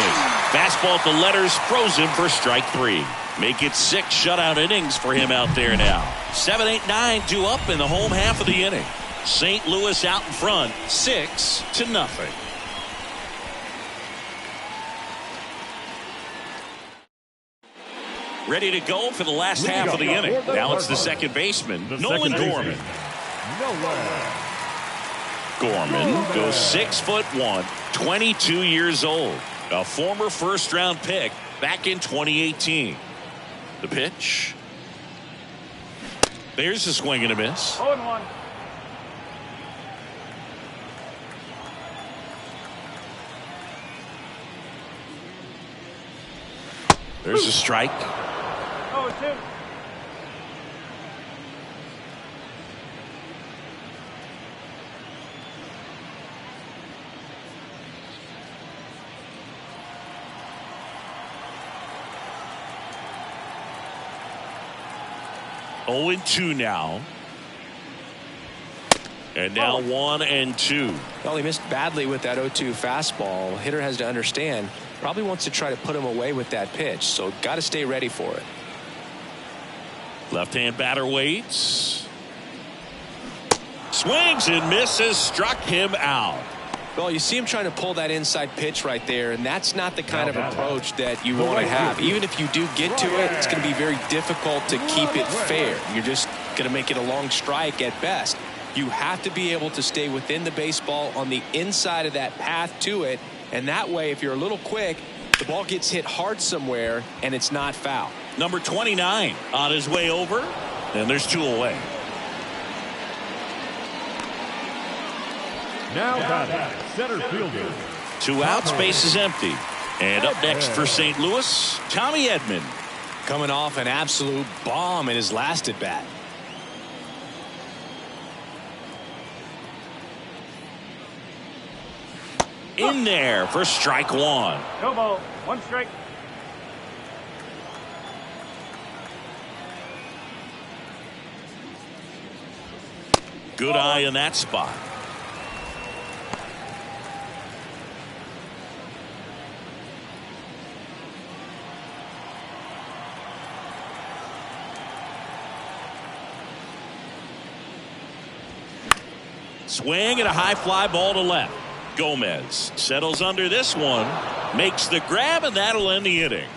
Fastball at the letters, froze him for strike three. Make it 6 shutout innings for him out there now. 7, 8, 9 due up in the home half of the inning. St. Louis out in front, 6-0. Ready to go for the last half of the inning. Now it's the second baseman, Nolan Gorman. Gorman goes 6'1", 22 years old. A former first-round pick back in 2018. The pitch. There's a swing and a miss. 0-1. There's a strike. 0-2. Oh, 2 now. And now 1-2. Well, he missed badly with that 0-2 fastball. Hitter has to understand, probably wants to try to put him away with that pitch, so got to stay ready for it. Left-hand batter waits. Swings and misses, struck him out. Well, you see him trying to pull that inside pitch right there, and that's not the kind of approach that you want to have. Even if you do get to it, it's going to be very difficult to keep it fair. You're just going to make it a long strike at best. You have to be able to stay within the baseball on the inside of that path to it, and that way, if you're a little quick, The ball gets hit hard somewhere, and it's not foul. Number 29 on his way over, and there's 2 away. Now batting, center fielder. 2 outs, base is empty. And up next for St. Louis, Tommy Edman. Coming off an absolute bomb in his last at bat. In there for strike 1. No ball. 1 strike. Good eye in that spot. Swing and a high fly ball to left. Gomez settles under this one, makes the grab, and that'll end the inning.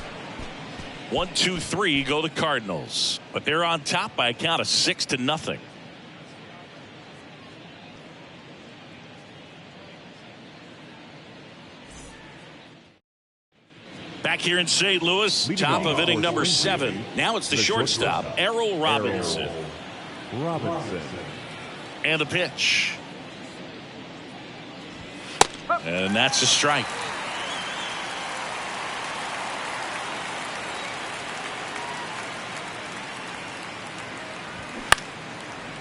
1, 2, 3 go the Cardinals, but they're on top by a count of 6-0. Back here in St. Louis, top of inning number 7. Now it's the shortstop, Errol Robinson. And the pitch. And that's a strike.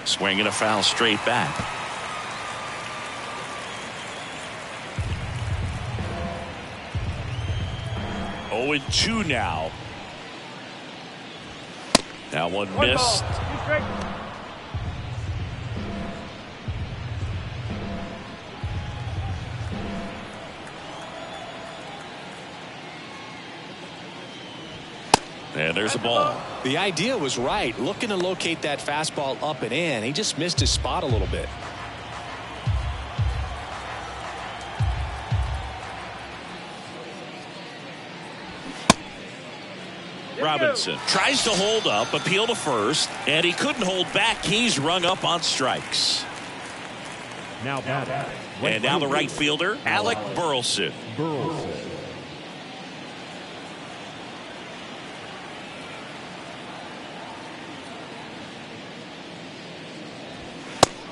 Swing and a foul straight back. Oh, and 2 now. That one missed. And there's a ball. The idea was right, looking to locate that fastball up and in. He just missed his spot a little bit. Robinson tries to hold up, appeal to first, and he couldn't hold back. He's rung up on strikes. Now batting. And now the right fielder, Alec Burleson.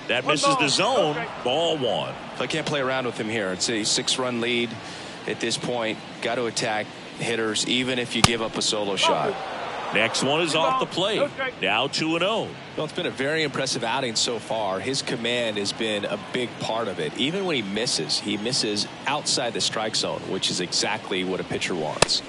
That misses the zone. Ball 1. I can't play around with him here. It's a 6-run lead at this point. Got to attack hitters, even if you give up a solo shot. Next one is off the plate. Now 2-0. Well, it's been a very impressive outing so far. His command has been a big part of it. Even when he misses outside the strike zone, which is exactly what a pitcher wants.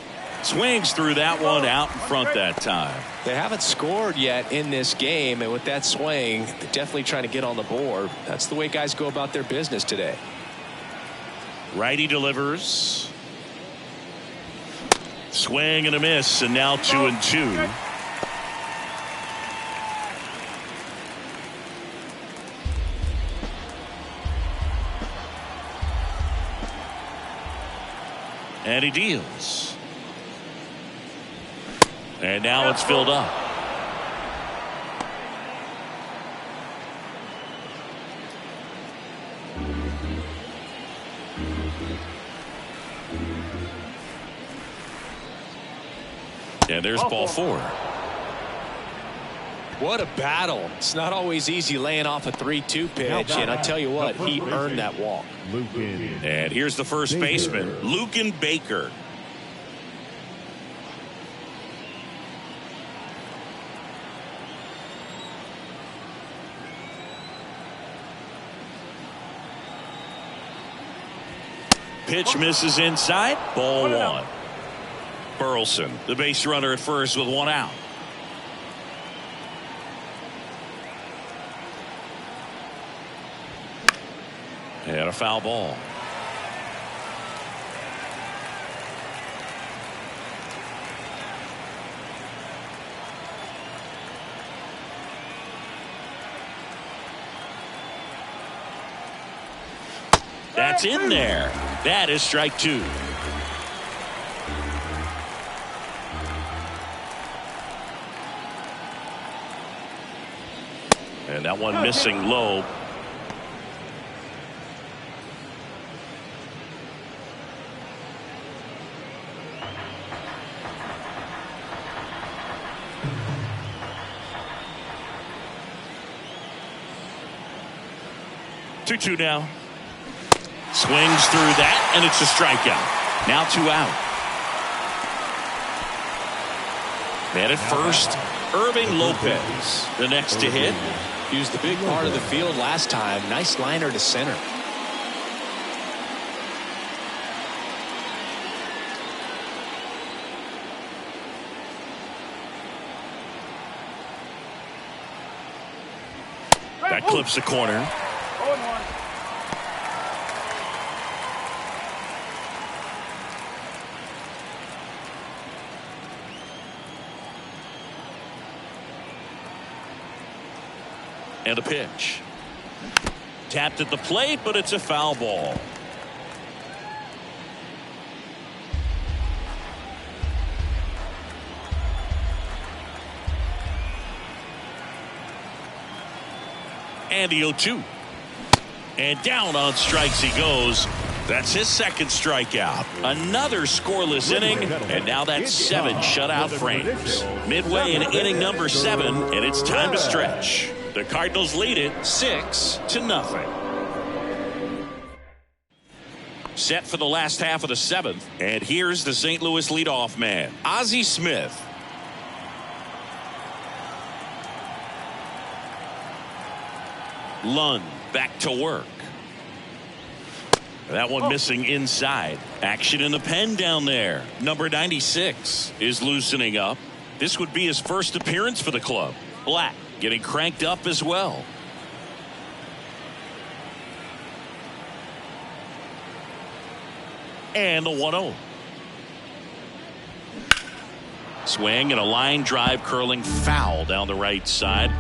Swings through that one out in front that time. They haven't scored yet in this game, and with that swing, they're definitely trying to get on the board. That's the way guys go about their business today. Righty delivers. Swing and a miss, and now 2-2. And he deals. And now it's filled up. And there's ball 4. What a battle. It's not always easy laying off a 3-2 pitch, and I tell you what, he earned that walk. And here's the first baseman, Lucan Baker. Pitch misses inside. Ball 1. Burleson, the base runner at first with 1 out. And a foul ball. That's in there. That is strike 2. And that one missing low. 2-2 now. Swings through that, and it's a strikeout. Now 2 out. Man at first, Irving Lopez. The next to hit. Used the big part of the field last time. Nice liner to center. That clips the corner. 0-1. And a pitch. Tapped at the plate, but it's a foul ball. And the 0-2. And down on strikes he goes. That's his second strikeout. Another scoreless inning, and now that's 7 shutout frames. Midway in inning number 7, and it's time to stretch. The Cardinals lead it 6-0. Set for the last half of the 7th, and here's the St. Louis leadoff man, Ozzie Smith. Lund back to work. That one missing inside. Action in the pen down there. Number 96 is loosening up. This would be his first appearance for the club. Black getting cranked up as well. And the 1-0. Swing and a line drive curling foul down the right side.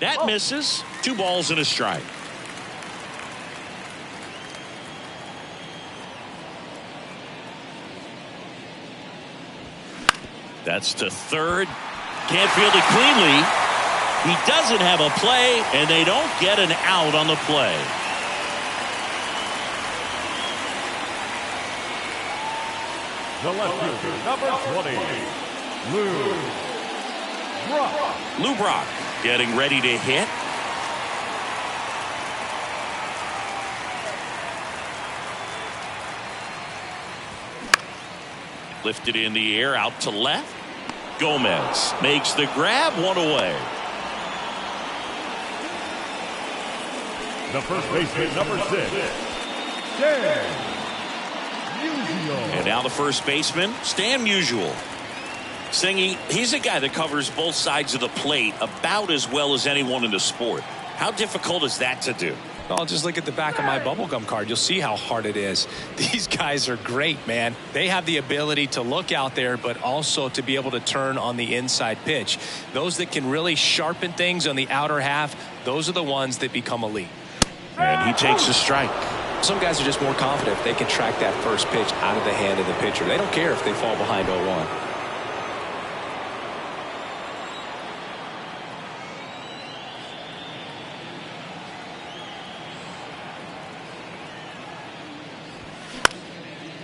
That misses. 2 balls and a strike. That's to third. Can't field it cleanly. He doesn't have a play, and they don't get an out on the play. The left fielder, number 20, Lou Brock getting ready to hit. Lifted in the air out to left. Gomez makes the grab, 1 away. The first baseman, number 6, Dan Musial. And now the first baseman, Stan Musial. Singy, he's a guy that covers both sides of the plate about as well as anyone in the sport. How difficult is that to do? Well, just look at the back of my bubblegum card. You'll see how hard it is. These guys are great, man. They have the ability to look out there, but also to be able to turn on the inside pitch. Those that can really sharpen things on the outer half, those are the ones that become elite. And he takes a strike. Some guys are just more confident if they can track that first pitch out of the hand of the pitcher. They don't care if they fall behind 0-1.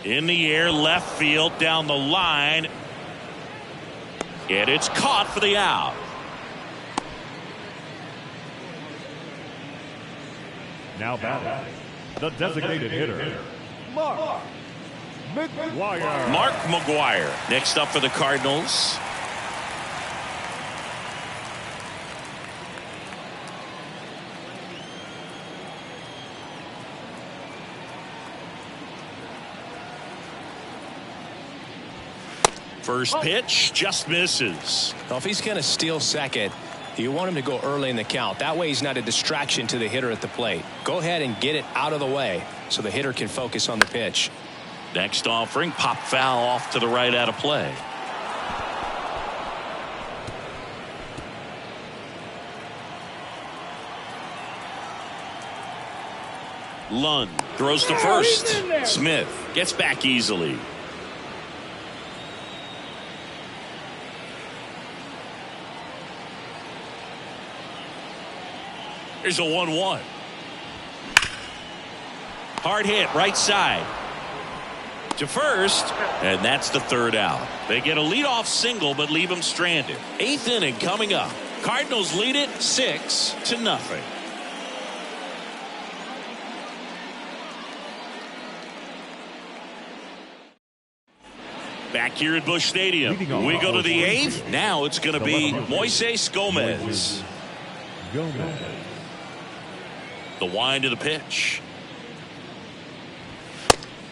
In the air, left field, down the line. And it's caught for the out. Now batting, the designated hitter, Mark McGuire. Mark McGuire next up for the Cardinals. First pitch just misses. Well, if he's going to steal second, you want him to go early in the count. That way he's not a distraction to the hitter at the plate. Go ahead and get it out of the way so the hitter can focus on the pitch. Next offering, pop foul off to the right out of play. Lund throws to first. Smith gets back easily. Here's a 1-1. Hard hit right side. to first, and that's the third out. They get a leadoff single but leave him stranded. 8th inning coming up. Cardinals lead it 6-0. Back here at Busch Stadium, we go to the 8th. Now it's going to be Moises Gomez. The wind of the pitch.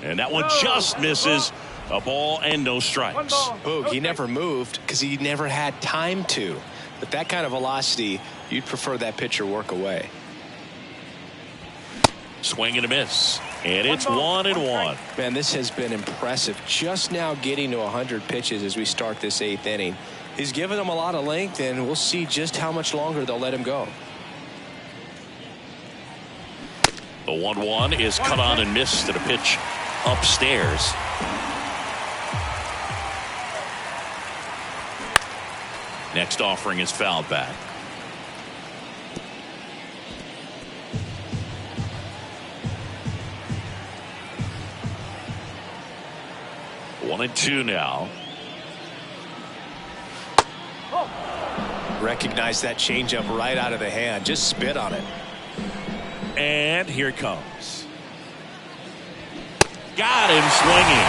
And that one just misses. A ball and no strikes. Oh, he never moved because he never had time to. With that kind of velocity, you'd prefer that pitcher work away. Swing and a miss. And it's 1-1. Man, this has been impressive. Just now getting to 100 pitches as we start this 8th inning. He's given them a lot of length, and we'll see just how much longer they'll let him go. The 1-1 is cut on and missed at a pitch upstairs. Next offering is fouled back. One and two now. Recognize that changeup right out of the hand. Just spit on it. And here it comes. Got him swinging.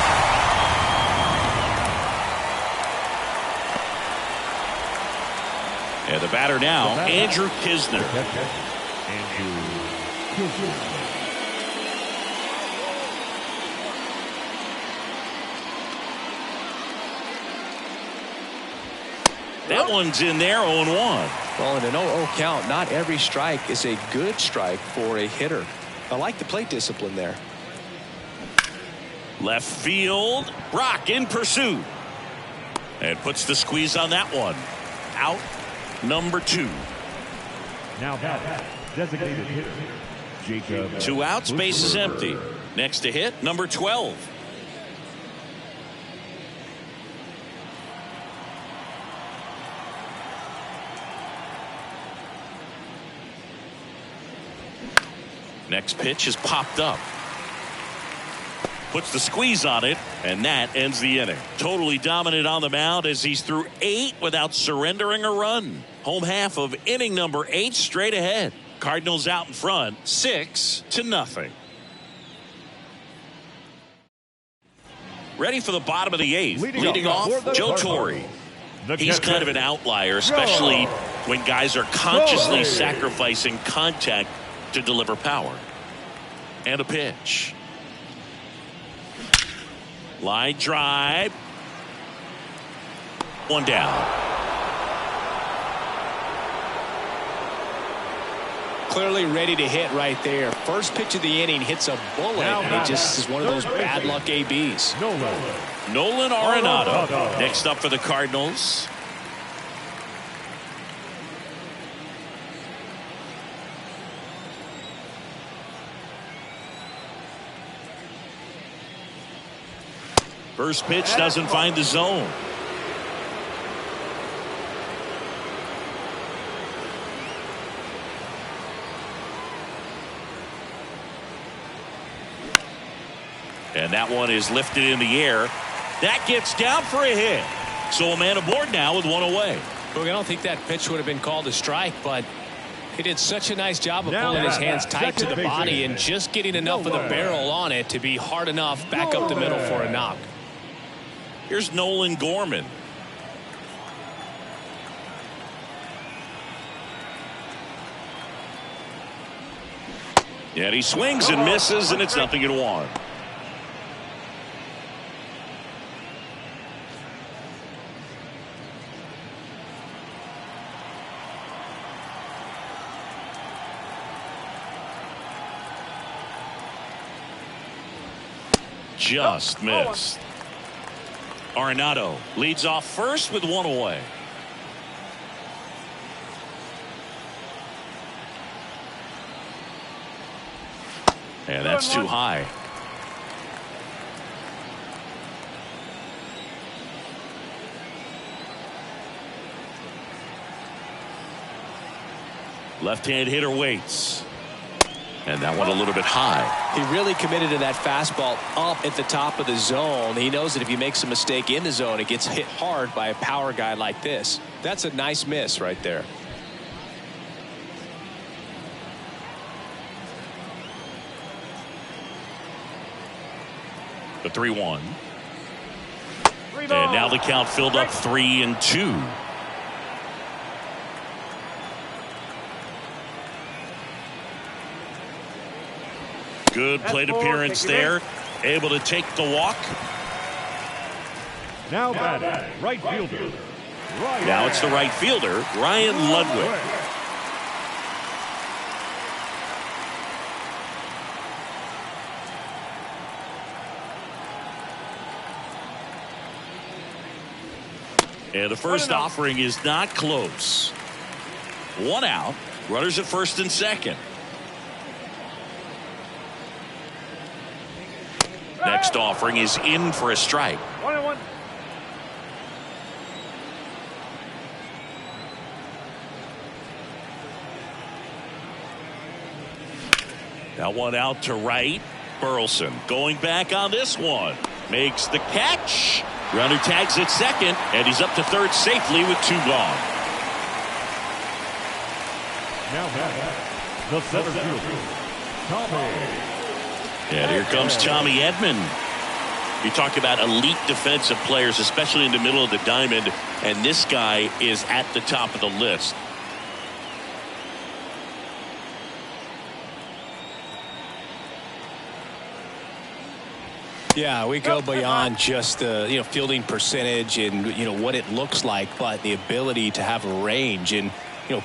And the batter now, Andrew Kisner. That one's in there, 0-1. Well, in an 0-0 count, not every strike is a good strike for a hitter. I like the plate discipline there. Left field, Brock in pursuit. And puts the squeeze on that one. Out number 2. Now that designated hitter, Jacob. 2 outs, base is empty. Next to hit, number 12. Next pitch is popped up. Puts the squeeze on it, and that ends the inning. Totally dominant on the mound as he's through 8 without surrendering a run. Home half of inning number 8 straight ahead. Cardinals out in front, 6-0. Ready for the bottom of the 8th. Leading off, Joe Torre. He's kind of an outlier, especially when guys are consciously sacrificing contact to deliver power. And a pitch. Line drive. One down. Clearly ready to hit right there. First pitch of the inning hits a bullet, and it just is one of those bad luck ABs. Nolan Arenado next up for the Cardinals. First pitch doesn't find the zone. And that one is lifted in the air. That gets down for a hit. So a man aboard now with one away. Look, I don't think that pitch would have been called a strike, but he did such a nice job of pulling his hands tight to the body and just getting enough of the barrel on it to be hard enough back up the middle for a knock. Here's Nolan Gorman. And he swings and misses, and it's 0-1. Just missed. Arenado leads off first with one away. And that's too high. Left-hand hitter waits. And that one a little bit high. He really committed to that fastball up at the top of the zone. He knows that if he makes a mistake in the zone, it gets hit hard by a power guy like this. That's a nice miss right there. The 3-1. And now the count filled up 3-2. Good plate appearance there. Able to take the walk. Now batting, right fielder. Now it's the right fielder, Ryan Ludwig. And the first offering is not close. One out. Runners at first and second. Next offering is in for a strike. 1-1. Now one out to right. Burleson going back on this one. Makes the catch. Runner tags at second, and he's up to third safely with 2 gone. Now batting, the center fielder, Tommy. And here comes Tommy Edman. You talk about elite defensive players, especially in the middle of the diamond, and this guy is at the top of the list. Yeah, we go beyond just the fielding percentage and what it looks like, but the ability to have a range and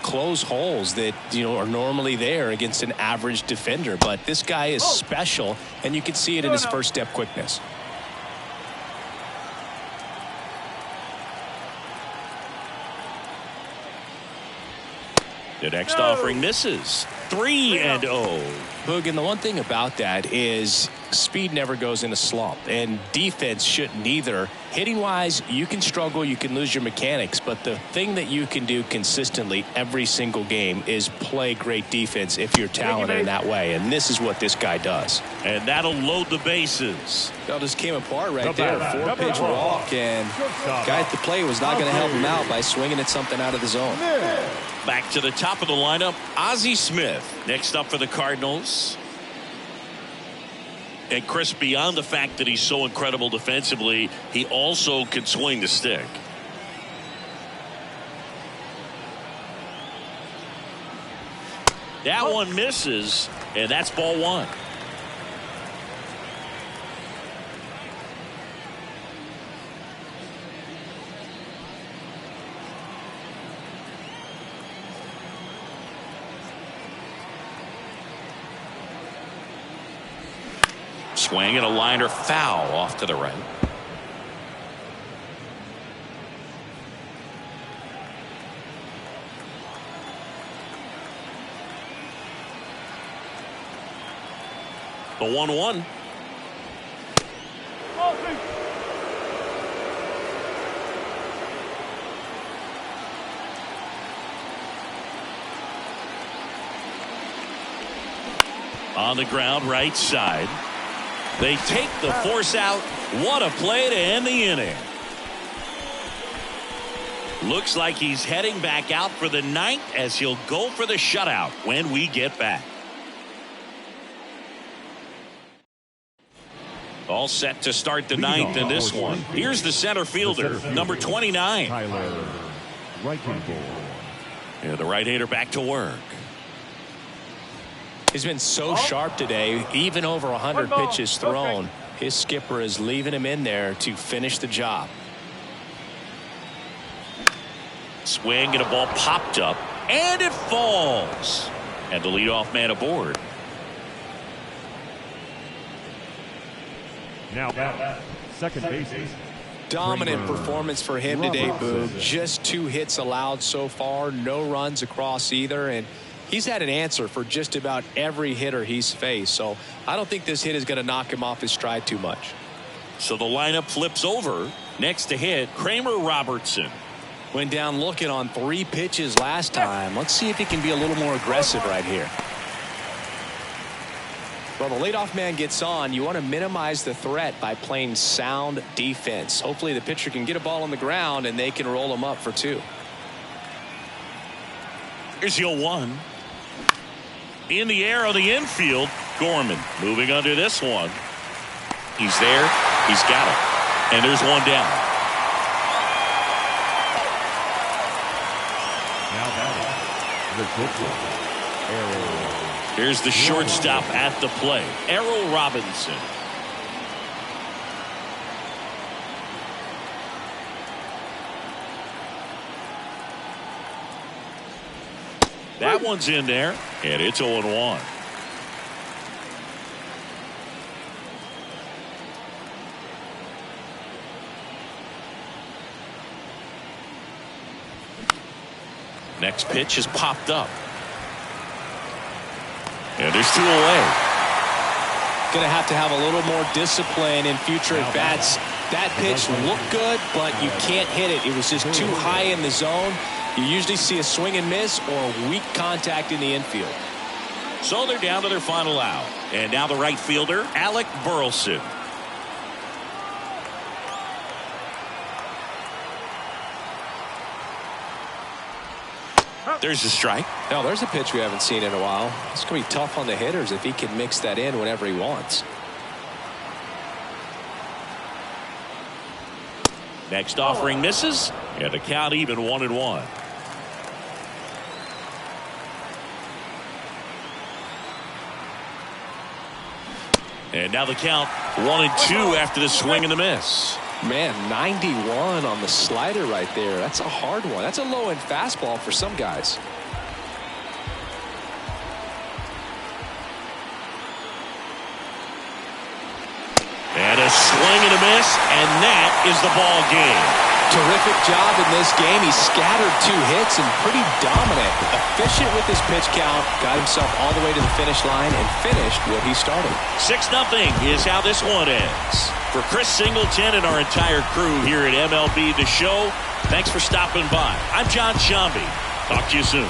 close holes that are normally there against an average defender. But this guy is special, and you can see it in his first step quickness. The next offering misses. 3-0. Boog, and the one thing about that is speed never goes in a slump, and defense shouldn't either. Hitting wise, you can struggle, you can lose your mechanics, but the thing that you can do consistently every single game is play great defense if you're talented in that way, and this is what this guy does. And that'll load the bases. That just came apart right there. 4-pitch walk, and guy at the plate was not going to help him out by swinging at something out of the zone. Back to the top of the lineup, Ozzie Smith. Next up for the Cardinals. And Chris, beyond the fact that he's so incredible defensively, he also can swing the stick. That one misses, and that's ball 1. Swing and a liner foul off to the right. The 1-1. On the ground, right side. They take the force out. What a play to end the inning. Looks like he's heading back out for the 9th as he'll go for the shutout when we get back. All set to start the 9th in this one. Here's the center fielder, number 29. Tyler Reichenborn. Yeah, the right-hander back to work. He's been so sharp today, even over 100 pitches thrown. His skipper is leaving him in there to finish the job. Swing and a ball popped up, and it falls. And the leadoff man aboard. Now back, second bases. Dominant performance for him today, Boog. Just 2 hits allowed so far, no runs across either, and he's had an answer for just about every hitter he's faced, so I don't think this hit is going to knock him off his stride too much. So the lineup flips over. Next to hit, Kramer Robertson. Went down looking on 3 pitches last time. Let's see if he can be a little more aggressive right here. Well, the leadoff man gets on. You want to minimize the threat by playing sound defense. Hopefully the pitcher can get a ball on the ground and they can roll him up for 2. Here's 0-1. In the air on the infield. Gorman moving under this one. He's there. He's got it. And there's one down. Now batting, the pitcher, Errol. Here's the shortstop at the plate, Errol Robinson. That one's in there, and it's 0-1. Next pitch is popped up. And there's 2 away. Going to have a little more discipline in future at bats. That pitch looked good, but you can't hit it. It was just too high in the zone. You usually see a swing and miss or weak contact in the infield. So they're down to their final out. And now the right fielder, Alec Burleson. There's a strike. Now there's a pitch we haven't seen in a while. It's going to be tough on the hitters if he can mix that in whenever he wants. Next offering misses, and the count even 1-1. And now the count 1-2 after the swing and the miss. Man, 91 on the slider right there. That's a hard one. That's a low-end fastball for some guys. And a swing and a miss, and that is the ball game. Terrific job in this game. He scattered 2 hits and pretty dominant. Efficient with his pitch count. Got himself all the way to the finish line and finished what he started. 6-0 is how this one ends. For Chris Singleton and our entire crew here at MLB The Show, thanks for stopping by. I'm John Shambi. Talk to you soon.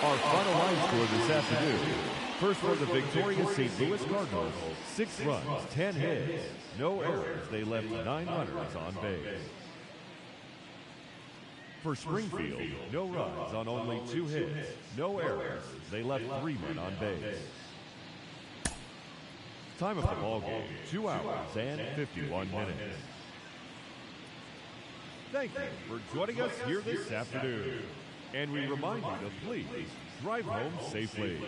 Our final line score this afternoon. First for the victorious St. Louis Cardinals, 6 runs, 10 hits, no errors. They left 9 runners on base. For Springfield, no runs on only 2 hits, no errors. They left 3 men on base. Time of the ball game, 2 hours and 51 minutes. Thank you for joining us here this afternoon. And we remind you to please drive home safely.